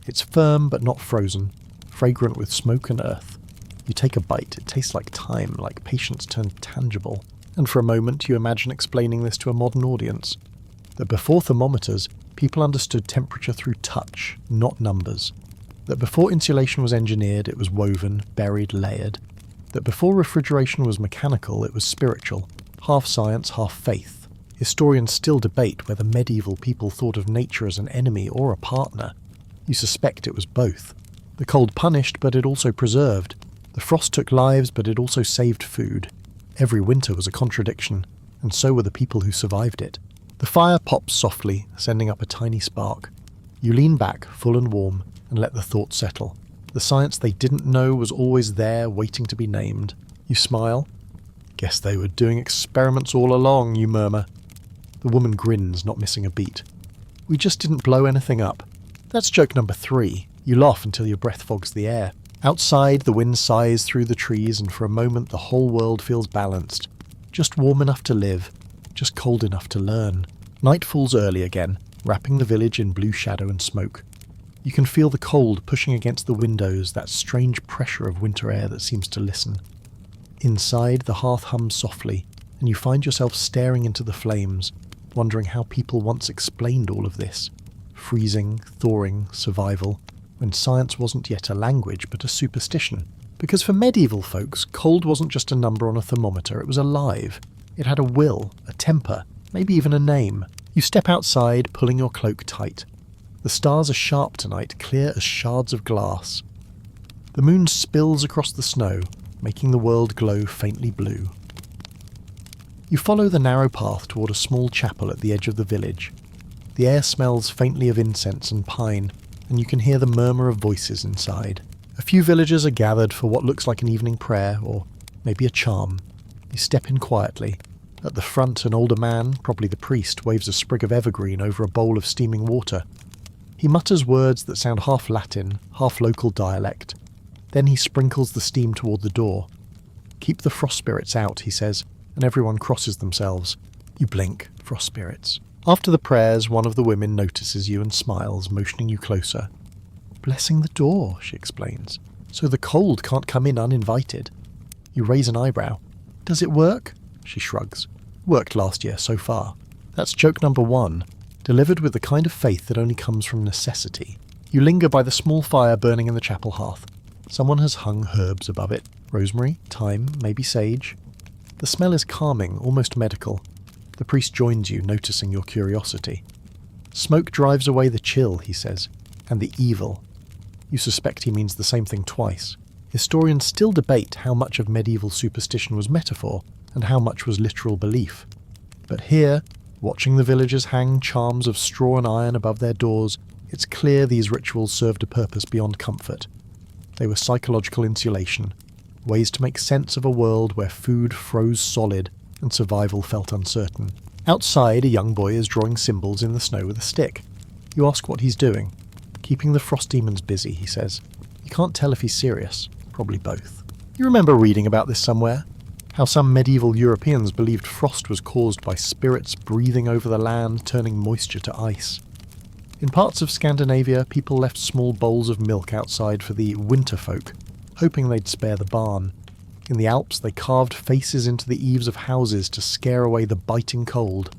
It's firm but not frozen, fragrant with smoke and earth. You take a bite. It tastes like time, like patience turned tangible. And for a moment you imagine explaining this to a modern audience. That before thermometers, people understood temperature through touch, not numbers. That before insulation was engineered, it was woven, buried, layered. That before refrigeration was mechanical, it was spiritual, half science, half faith. Historians still debate whether medieval people thought of nature as an enemy or a partner. You suspect it was both. The cold punished, but it also preserved. The frost took lives, but it also saved food. Every winter was a contradiction, and so were the people who survived it. The fire pops softly, sending up a tiny spark. You lean back, full and warm, and let the thought settle. The science they didn't know was always there, waiting to be named. You smile. "Guess they were doing experiments all along," you murmur. The woman grins, not missing a beat. "We just didn't blow anything up." That's joke number 3. You laugh until your breath fogs the air. Outside, the wind sighs through the trees, and for a moment the whole world feels balanced. Just warm enough to live, just cold enough to learn. Night falls early again, wrapping the village in blue shadow and smoke. You can feel the cold pushing against the windows, that strange pressure of winter air that seems to listen. Inside, the hearth hums softly, and you find yourself staring into the flames, wondering how people once explained all of this. Freezing, thawing, survival, when science wasn't yet a language but a superstition. Because for medieval folks, cold wasn't just a number on a thermometer, it was alive. It had a will, a temper, maybe even a name. You step outside, pulling your cloak tight. The stars are sharp tonight, clear as shards of glass. The moon spills across the snow, making the world glow faintly blue. You follow the narrow path toward a small chapel at the edge of the village. The air smells faintly of incense and pine, and you can hear the murmur of voices inside. A few villagers are gathered for what looks like an evening prayer, or maybe a charm. You step in quietly. At the front, an older man, probably the priest, waves a sprig of evergreen over a bowl of steaming water. He mutters words that sound half Latin, half local dialect. Then he sprinkles the steam toward the door. "Keep the frost spirits out," he says, and everyone crosses themselves. You blink. Frost spirits. After the prayers, one of the women notices you and smiles, motioning you closer. "Blessing the door," she explains. "So the cold can't come in uninvited." You raise an eyebrow. "Does it work?" She shrugs. "Worked last year, so far." That's joke number 1, delivered with the kind of faith that only comes from necessity. You linger by the small fire burning in the chapel hearth. Someone has hung herbs above it. Rosemary, thyme, maybe sage. The smell is calming, almost medical. The priest joins you, noticing your curiosity. "Smoke drives away the chill," he says, "and the evil." You suspect he means the same thing twice. Historians still debate how much of medieval superstition was metaphor and how much was literal belief. But here, watching the villagers hang charms of straw and iron above their doors, it's clear these rituals served a purpose beyond comfort. They were psychological insulation, ways to make sense of a world where food froze solid and survival felt uncertain. Outside, a young boy is drawing symbols in the snow with a stick. You ask what he's doing. "Keeping the frost demons busy," he says. You can't tell if he's serious. Probably both. You remember reading about this somewhere? How some medieval Europeans believed frost was caused by spirits breathing over the land, turning moisture to ice. In parts of Scandinavia, people left small bowls of milk outside for the winter folk, hoping they'd spare the barn. In the Alps, they carved faces into the eaves of houses to scare away the biting cold.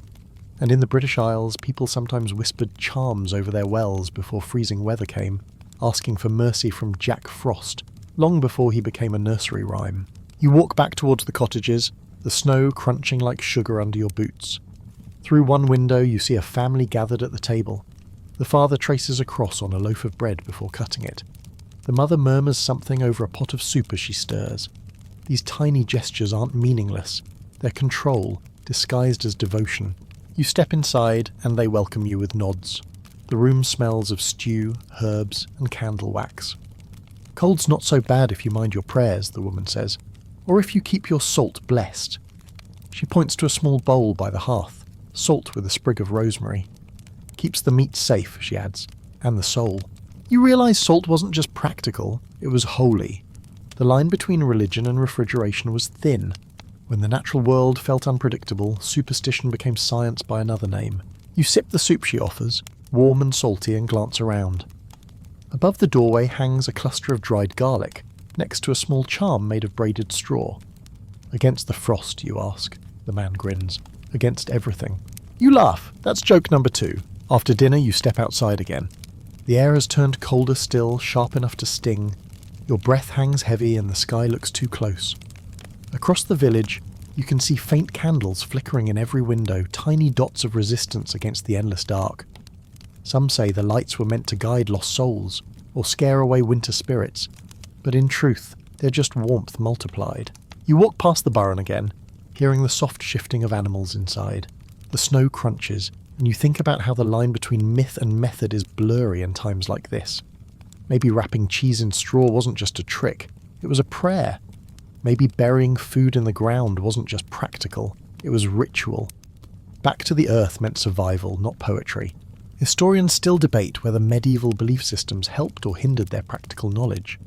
And in the British Isles, people sometimes whispered charms over their wells before freezing weather came, asking for mercy from Jack Frost, long before he became a nursery rhyme. You walk back towards the cottages, the snow crunching like sugar under your boots. Through one window, you see a family gathered at the table. The father traces a cross on a loaf of bread before cutting it. The mother murmurs something over a pot of soup as she stirs. These tiny gestures aren't meaningless. They're control, disguised as devotion. You step inside, and they welcome you with nods. The room smells of stew, herbs, and candle wax. Cold's not so bad if you mind your prayers, the woman says, or if you keep your salt blessed. She points to a small bowl by the hearth, salt with a sprig of rosemary. Keeps the meat safe, she adds, and the soul. You realise salt wasn't just practical, it was holy. The line between religion and refrigeration was thin. When the natural world felt unpredictable, superstition became science by another name. You sip the soup she offers, warm and salty, and glance around. Above the doorway hangs a cluster of dried garlic, next to a small charm made of braided straw. Against the frost, you ask. The man grins. Against everything. You laugh. That's joke number 2. After dinner, you step outside again. The air has turned colder still, sharp enough to sting. Your breath hangs heavy and the sky looks too close. Across the village, you can see faint candles flickering in every window, tiny dots of resistance against the endless dark. Some say the lights were meant to guide lost souls, or scare away winter spirits, but in truth, they're just warmth multiplied. You walk past the burren again, hearing the soft shifting of animals inside. The snow crunches, and you think about how the line between myth and method is blurry in times like this. Maybe wrapping cheese in straw wasn't just a trick, it was a prayer. Maybe burying food in the ground wasn't just practical, it was ritual. Back to the earth meant survival, not poetry. Historians still debate whether medieval belief systems helped or hindered their practical knowledge.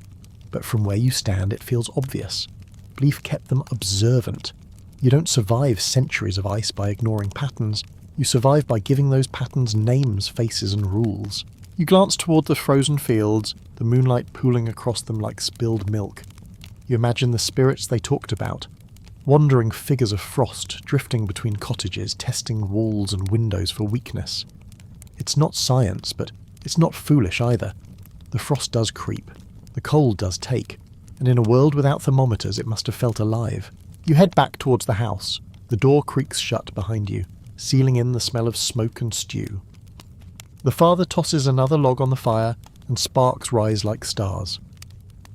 But from where you stand, it feels obvious. Belief kept them observant. You don't survive centuries of ice by ignoring patterns. You survive by giving those patterns names, faces, and rules. You glance toward the frozen fields, the moonlight pooling across them like spilled milk. You imagine the spirits they talked about, wandering figures of frost drifting between cottages, testing walls and windows for weakness. It's not science, but it's not foolish either. The frost does creep. The cold does take. And in a world without thermometers, it must have felt alive. You head back towards the house. The door creaks shut behind you, sealing in the smell of smoke and stew. The father tosses another log on the fire, and sparks rise like stars.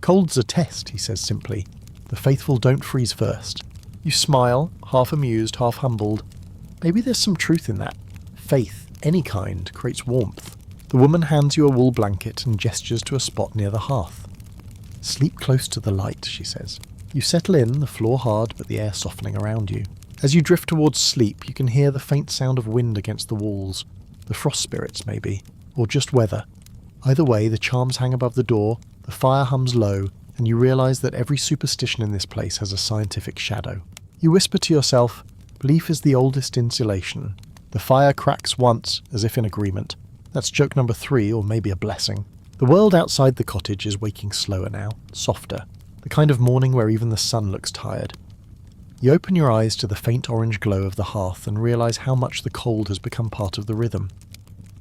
Cold's a test, he says simply. The faithful don't freeze first. You smile, half amused, half humbled. Maybe there's some truth in that. Faith, any kind, creates warmth. The woman hands you a wool blanket and gestures to a spot near the hearth. Sleep close to the light, she says. You settle in, the floor hard but the air softening around you. As you drift towards sleep, you can hear the faint sound of wind against the walls. The frost spirits, maybe. Or just weather. Either way, the charms hang above the door, the fire hums low, and you realise that every superstition in this place has a scientific shadow. You whisper to yourself, belief is the oldest insulation. The fire cracks once, as if in agreement. That's joke number 3, or maybe a blessing. The world outside the cottage is waking slower now, softer. The kind of morning where even the sun looks tired. You open your eyes to the faint orange glow of the hearth and realise how much the cold has become part of the rhythm.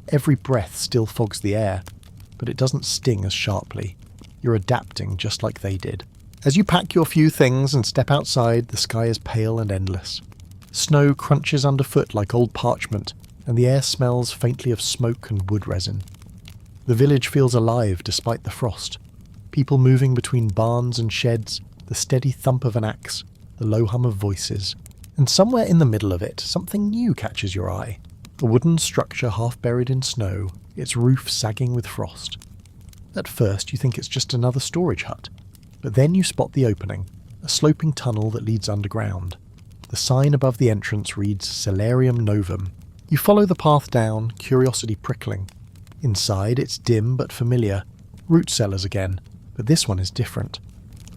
Every breath still fogs the air, but it doesn't sting as sharply. You're adapting just like they did. As you pack your few things and step outside, the sky is pale and endless. Snow crunches underfoot like old parchment, and the air smells faintly of smoke and wood resin. The village feels alive despite the frost. People moving between barns and sheds, the steady thump of an axe, the low hum of voices. And somewhere in the middle of it, something new catches your eye. A wooden structure half buried in snow, its roof sagging with frost. At first you think it's just another storage hut, but then you spot the opening, a sloping tunnel that leads underground. The sign above the entrance reads Cellarium Novum. You follow the path down, curiosity prickling. Inside it's dim but familiar, root cellars again, but this one is different.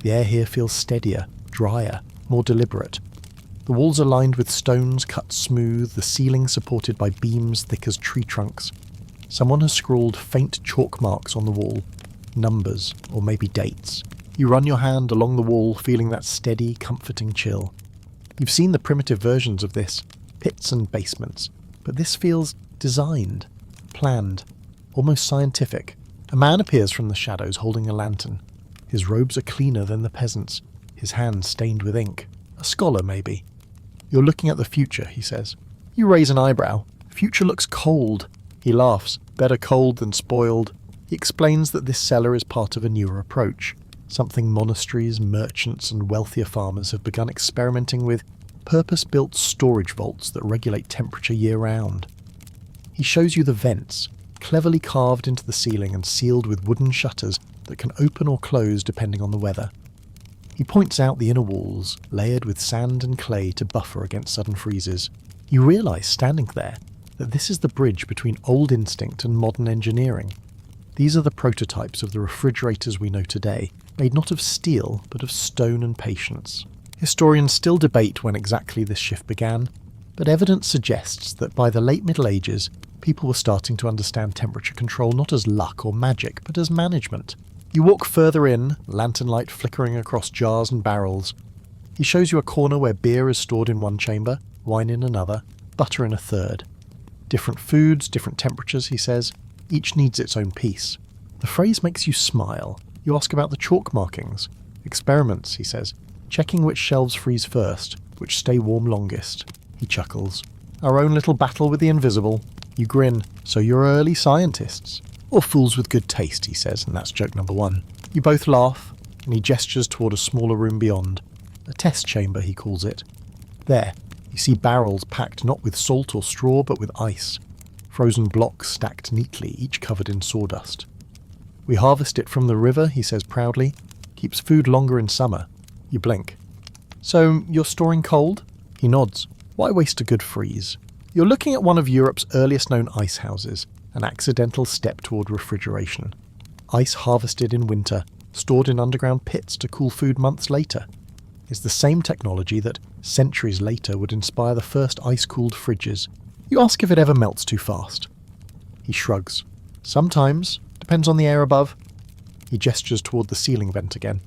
The air here feels steadier, drier, more deliberate. The walls are lined with stones cut smooth, the ceiling supported by beams thick as tree trunks. Someone has scrawled faint chalk marks on the wall, numbers or maybe dates. You run your hand along the wall, feeling that steady, comforting chill. You've seen the primitive versions of this, pits and basements, but this feels designed, planned, almost scientific. A man appears from the shadows holding a lantern. His robes are cleaner than the peasants', his hands stained with ink. A scholar, maybe. "You're looking at the future," he says. You raise an eyebrow. "Future looks cold." He laughs. "Better cold than spoiled." He explains that this cellar is part of a newer approach, something monasteries, merchants and wealthier farmers have begun experimenting with, purpose-built storage vaults that regulate temperature year-round. He shows you the vents, cleverly carved into the ceiling and sealed with wooden shutters that can open or close depending on the weather. He points out the inner walls, layered with sand and clay to buffer against sudden freezes. You realise, standing there, that this is the bridge between old instinct and modern engineering. These are the prototypes of the refrigerators we know today, made not of steel, but of stone and patience. Historians still debate when exactly this shift began, but evidence suggests that by the late Middle Ages, people were starting to understand temperature control not as luck or magic, but as management. You walk further in, lantern light flickering across jars and barrels. He shows you a corner where beer is stored in one chamber, wine in another, butter in a third. Different foods, different temperatures, he says. Each needs its own piece. The phrase makes you smile. You ask about the chalk markings. Experiments, he says. Checking which shelves freeze first, which stay warm longest. He chuckles. Our own little battle with the invisible. You grin. So you're early scientists. Or fools with good taste, he says, and that's joke number 1. You both laugh, and he gestures toward a smaller room beyond. A test chamber, he calls it. There, you see barrels packed not with salt or straw, but with ice. Frozen blocks stacked neatly, each covered in sawdust. We harvest it from the river, he says proudly. Keeps food longer in summer. You blink. So, you're storing cold? He nods. Why waste a good freeze? You're looking at one of Europe's earliest known ice houses, an accidental step toward refrigeration. Ice harvested in winter, stored in underground pits to cool food months later. It's the same technology that, centuries later, would inspire the first ice-cooled fridges. You ask if it ever melts too fast. He shrugs. Sometimes. Depends on the air above. He gestures toward the ceiling vent again.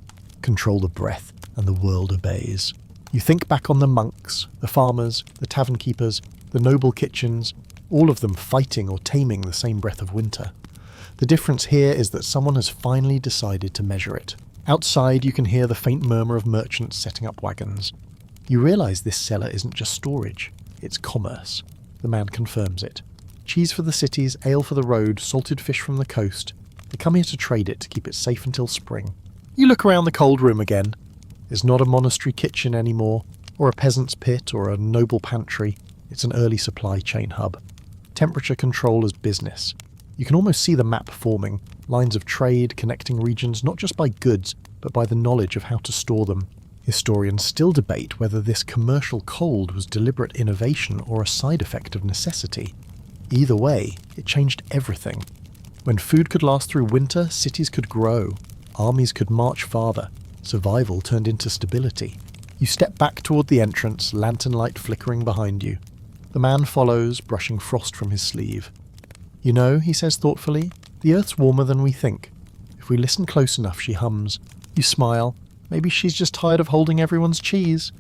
Control the breath, and the world obeys. You think back on the monks, the farmers, the tavern keepers, the noble kitchens, all of them fighting or taming the same breath of winter. The difference here is that someone has finally decided to measure it. Outside you can hear the faint murmur of merchants setting up wagons. You realise this cellar isn't just storage, it's commerce. The man confirms it. Cheese for the cities, ale for the road, salted fish from the coast. They come here to trade it to keep it safe until spring. You look around the cold room again. It's not a monastery kitchen anymore, or a peasant's pit, or a noble pantry. It's an early supply chain hub. Temperature control as business. You can almost see the map forming, lines of trade connecting regions not just by goods, but by the knowledge of how to store them. Historians still debate whether this commercial cold was deliberate innovation or a side effect of necessity. Either way, it changed everything. When food could last through winter, cities could grow, armies could march farther, survival turned into stability. You step back toward the entrance, lantern light flickering behind you. The man follows, brushing frost from his sleeve. You know, he says thoughtfully, the Earth's warmer than we think. If we listen close enough, she hums. You smile. Maybe she's just tired of holding everyone's cheese.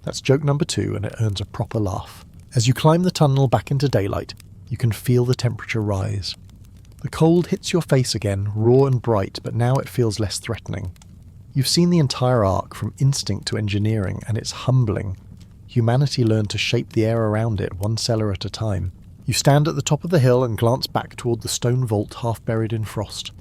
That's joke number 2, and it earns a proper laugh. As you climb the tunnel back into daylight, you can feel the temperature rise. The cold hits your face again, raw and bright, but now it feels less threatening. You've seen the entire arc from instinct to engineering, and it's humbling. Humanity learned to shape the air around it, one cellar at a time. You stand at the top of the hill and glance back toward the stone vault half buried in frost.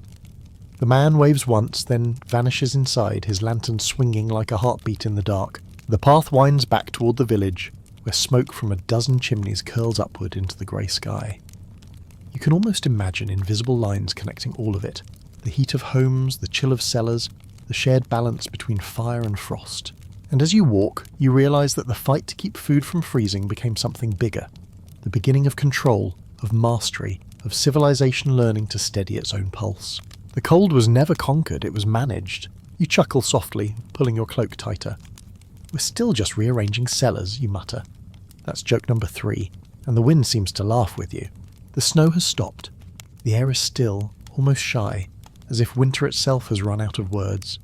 The man waves once, then vanishes inside, his lantern swinging like a heartbeat in the dark. The path winds back toward the village, where smoke from a dozen chimneys curls upward into the grey sky. You can almost imagine invisible lines connecting all of it. The heat of homes, the chill of cellars, the shared balance between fire and frost. And as you walk, you realise that the fight to keep food from freezing became something bigger. The beginning of control, of mastery, of civilization learning to steady its own pulse. The cold was never conquered, it was managed. You chuckle softly, pulling your cloak tighter. We're still just rearranging cellars, you mutter. That's joke number 3, and the wind seems to laugh with you. The snow has stopped. The air is still, almost shy, as if winter itself has run out of words.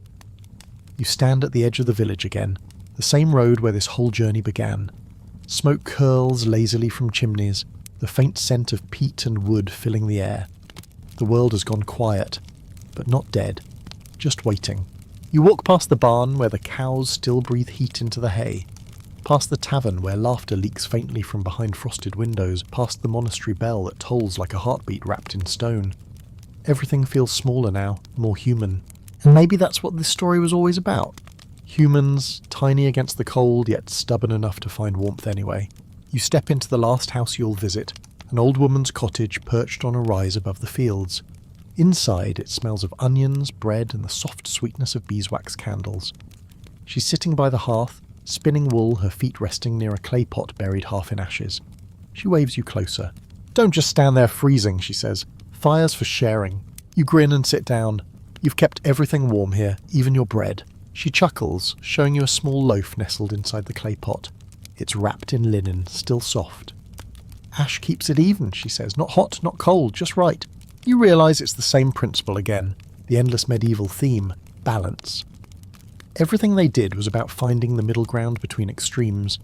You stand at the edge of the village again, the same road where this whole journey began. Smoke curls lazily from chimneys, the faint scent of peat and wood filling the air. The world has gone quiet, but not dead, just waiting. You walk past the barn where the cows still breathe heat into the hay, past the tavern where laughter leaks faintly from behind frosted windows, past the monastery bell that tolls like a heartbeat wrapped in stone. Everything feels smaller now, more human. And maybe that's what this story was always about. Humans, tiny against the cold, yet stubborn enough to find warmth anyway. You step into the last house you'll visit, an old woman's cottage perched on a rise above the fields. Inside, it smells of onions, bread, and the soft sweetness of beeswax candles. She's sitting by the hearth, spinning wool, her feet resting near a clay pot buried half in ashes. She waves you closer. "Don't just stand there freezing," she says. "Fire's for sharing." You grin and sit down. You've kept everything warm here, even your bread. She chuckles, showing you a small loaf nestled inside the clay pot. It's wrapped in linen, still soft. "Ash keeps it even," she says. "Not hot, not cold, just right." You realise it's the same principle again, the endless medieval theme, balance. Everything they did was about finding the middle ground between extremes.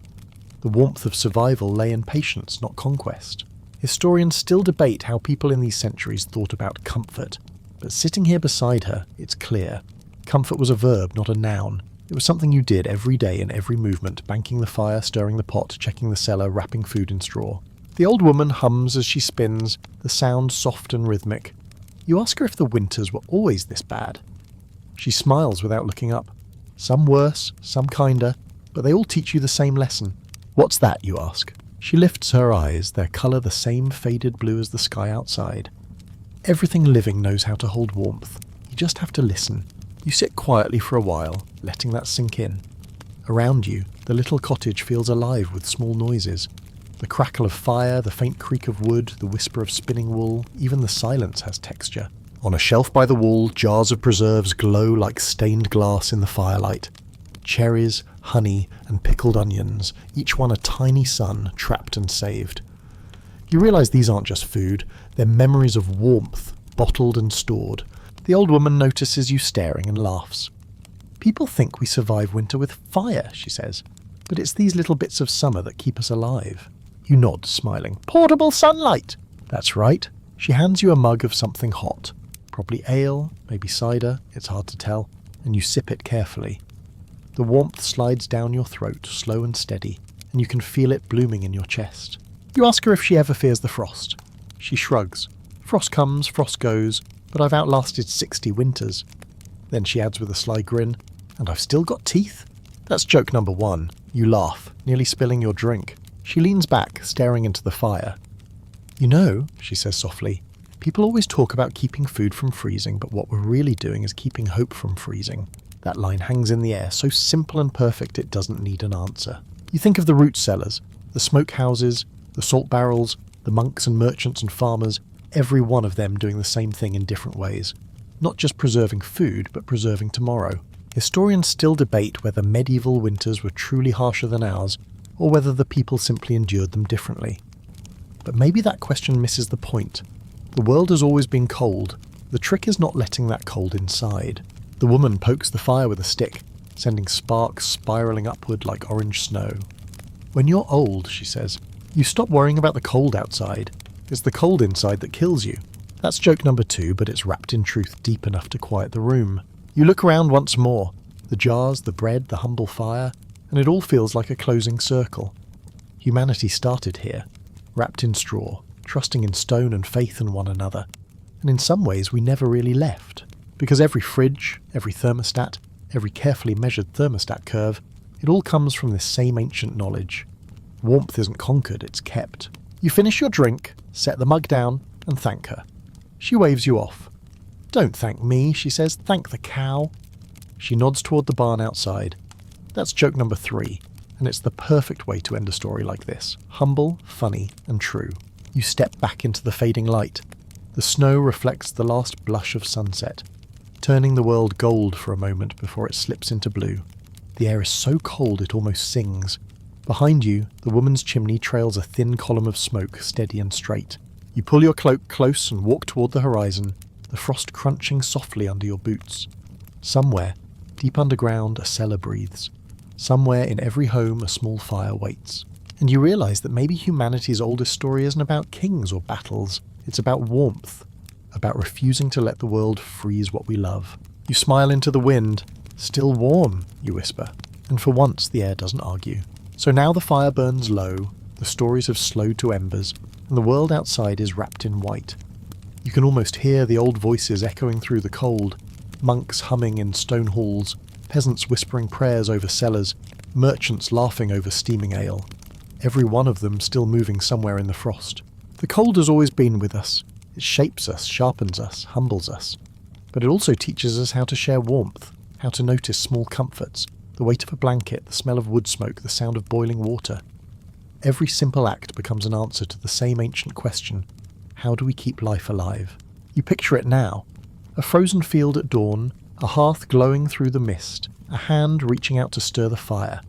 The warmth of survival lay in patience, not conquest. Historians still debate how people in these centuries thought about comfort, but sitting here beside her, it's clear. Comfort was a verb, not a noun. It was something you did every day in every movement, banking the fire, stirring the pot, checking the cellar, wrapping food in straw. The old woman hums as she spins, the sound soft and rhythmic. You ask her if the winters were always this bad. She smiles without looking up. Some worse, some kinder, but they all teach you the same lesson. "What's that?" you ask. She lifts her eyes, their colour the same faded blue as the sky outside. Everything living knows how to hold warmth. You just have to listen. You sit quietly for a while, letting that sink in. Around you, the little cottage feels alive with small noises. The crackle of fire, the faint creak of wood, the whisper of spinning wool, even the silence has texture. On a shelf by the wall, jars of preserves glow like stained glass in the firelight. Cherries, honey, and pickled onions, each one a tiny sun, trapped and saved. You realise these aren't just food, they're memories of warmth, bottled and stored. The old woman notices you staring and laughs. "People think we survive winter with fire," she says, "but it's these little bits of summer that keep us alive." You nod, smiling. "Portable sunlight!" That's right. She hands you a mug of something hot. Probably ale, maybe cider, it's hard to tell, and you sip it carefully. The warmth slides down your throat, slow and steady, and you can feel it blooming in your chest. You ask her if she ever fears the frost. She shrugs. "Frost comes, frost goes, but I've outlasted 60 winters." Then she adds with a sly grin, "And I've still got teeth?" That's joke number one. You laugh, nearly spilling your drink. She leans back, staring into the fire. "You know," she says softly, "people always talk about keeping food from freezing, but what we're really doing is keeping hope from freezing." That line hangs in the air, so simple and perfect it doesn't need an answer. You think of the root cellars, the smoke houses, the salt barrels, the monks and merchants and farmers, every one of them doing the same thing in different ways. Not just preserving food, but preserving tomorrow. Historians still debate whether medieval winters were truly harsher than ours, or whether the people simply endured them differently. But maybe that question misses the point. The world has always been cold. The trick is not letting that cold inside. The woman pokes the fire with a stick, sending sparks spiralling upward like orange snow. "When you're old," she says, "you stop worrying about the cold outside. It's the cold inside that kills you." That's joke number 2, but it's wrapped in truth deep enough to quiet the room. You look around once more. The jars, the bread, the humble fire, and it all feels like a closing circle. Humanity started here, wrapped in straw, trusting in stone and faith in one another. And in some ways we never really left. Because every fridge, every thermostat, every carefully measured thermostat curve, it all comes from this same ancient knowledge. Warmth isn't conquered, it's kept. You finish your drink, set the mug down, and thank her. She waves you off. "Don't thank me," she says, "thank the cow." She nods toward the barn outside. That's joke number 3, and it's the perfect way to end a story like this. Humble, funny, and true. You step back into the fading light. The snow reflects the last blush of sunset, turning the world gold for a moment before it slips into blue. The air is so cold it almost sings. Behind you, the woman's chimney trails a thin column of smoke, steady and straight. You pull your cloak close and walk toward the horizon, the frost crunching softly under your boots. Somewhere, deep underground, a cellar breathes. Somewhere in every home, a small fire waits. And you realise that maybe humanity's oldest story isn't about kings or battles. It's about warmth, about refusing to let the world freeze what we love. You smile into the wind. Still warm, you whisper. And for once, the air doesn't argue. So now the fire burns low, the stories have slowed to embers, and the world outside is wrapped in white. You can almost hear the old voices echoing through the cold, monks humming in stone halls, peasants whispering prayers over cellars, merchants laughing over steaming ale. Every one of them still moving somewhere in the frost. The cold has always been with us. It shapes us, sharpens us, humbles us. But it also teaches us how to share warmth, how to notice small comforts, the weight of a blanket, the smell of wood smoke, the sound of boiling water. Every simple act becomes an answer to the same ancient question: how do we keep life alive? You picture it now. A frozen field at dawn, a hearth glowing through the mist, a hand reaching out to stir the fire.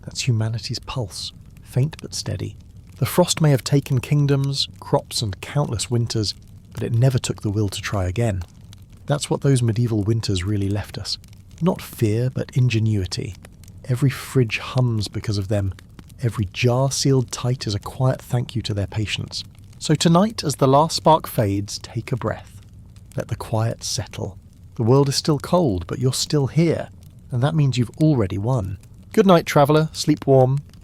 That's humanity's pulse, faint but steady. The frost may have taken kingdoms, crops and countless winters, but it never took the will to try again. That's what those medieval winters really left us. Not fear, but ingenuity. Every fridge hums because of them. Every jar sealed tight is a quiet thank you to their patience. So tonight, as the last spark fades, take a breath. Let the quiet settle. The world is still cold, but you're still here, and that means you've already won. Good night, traveller. Sleep warm.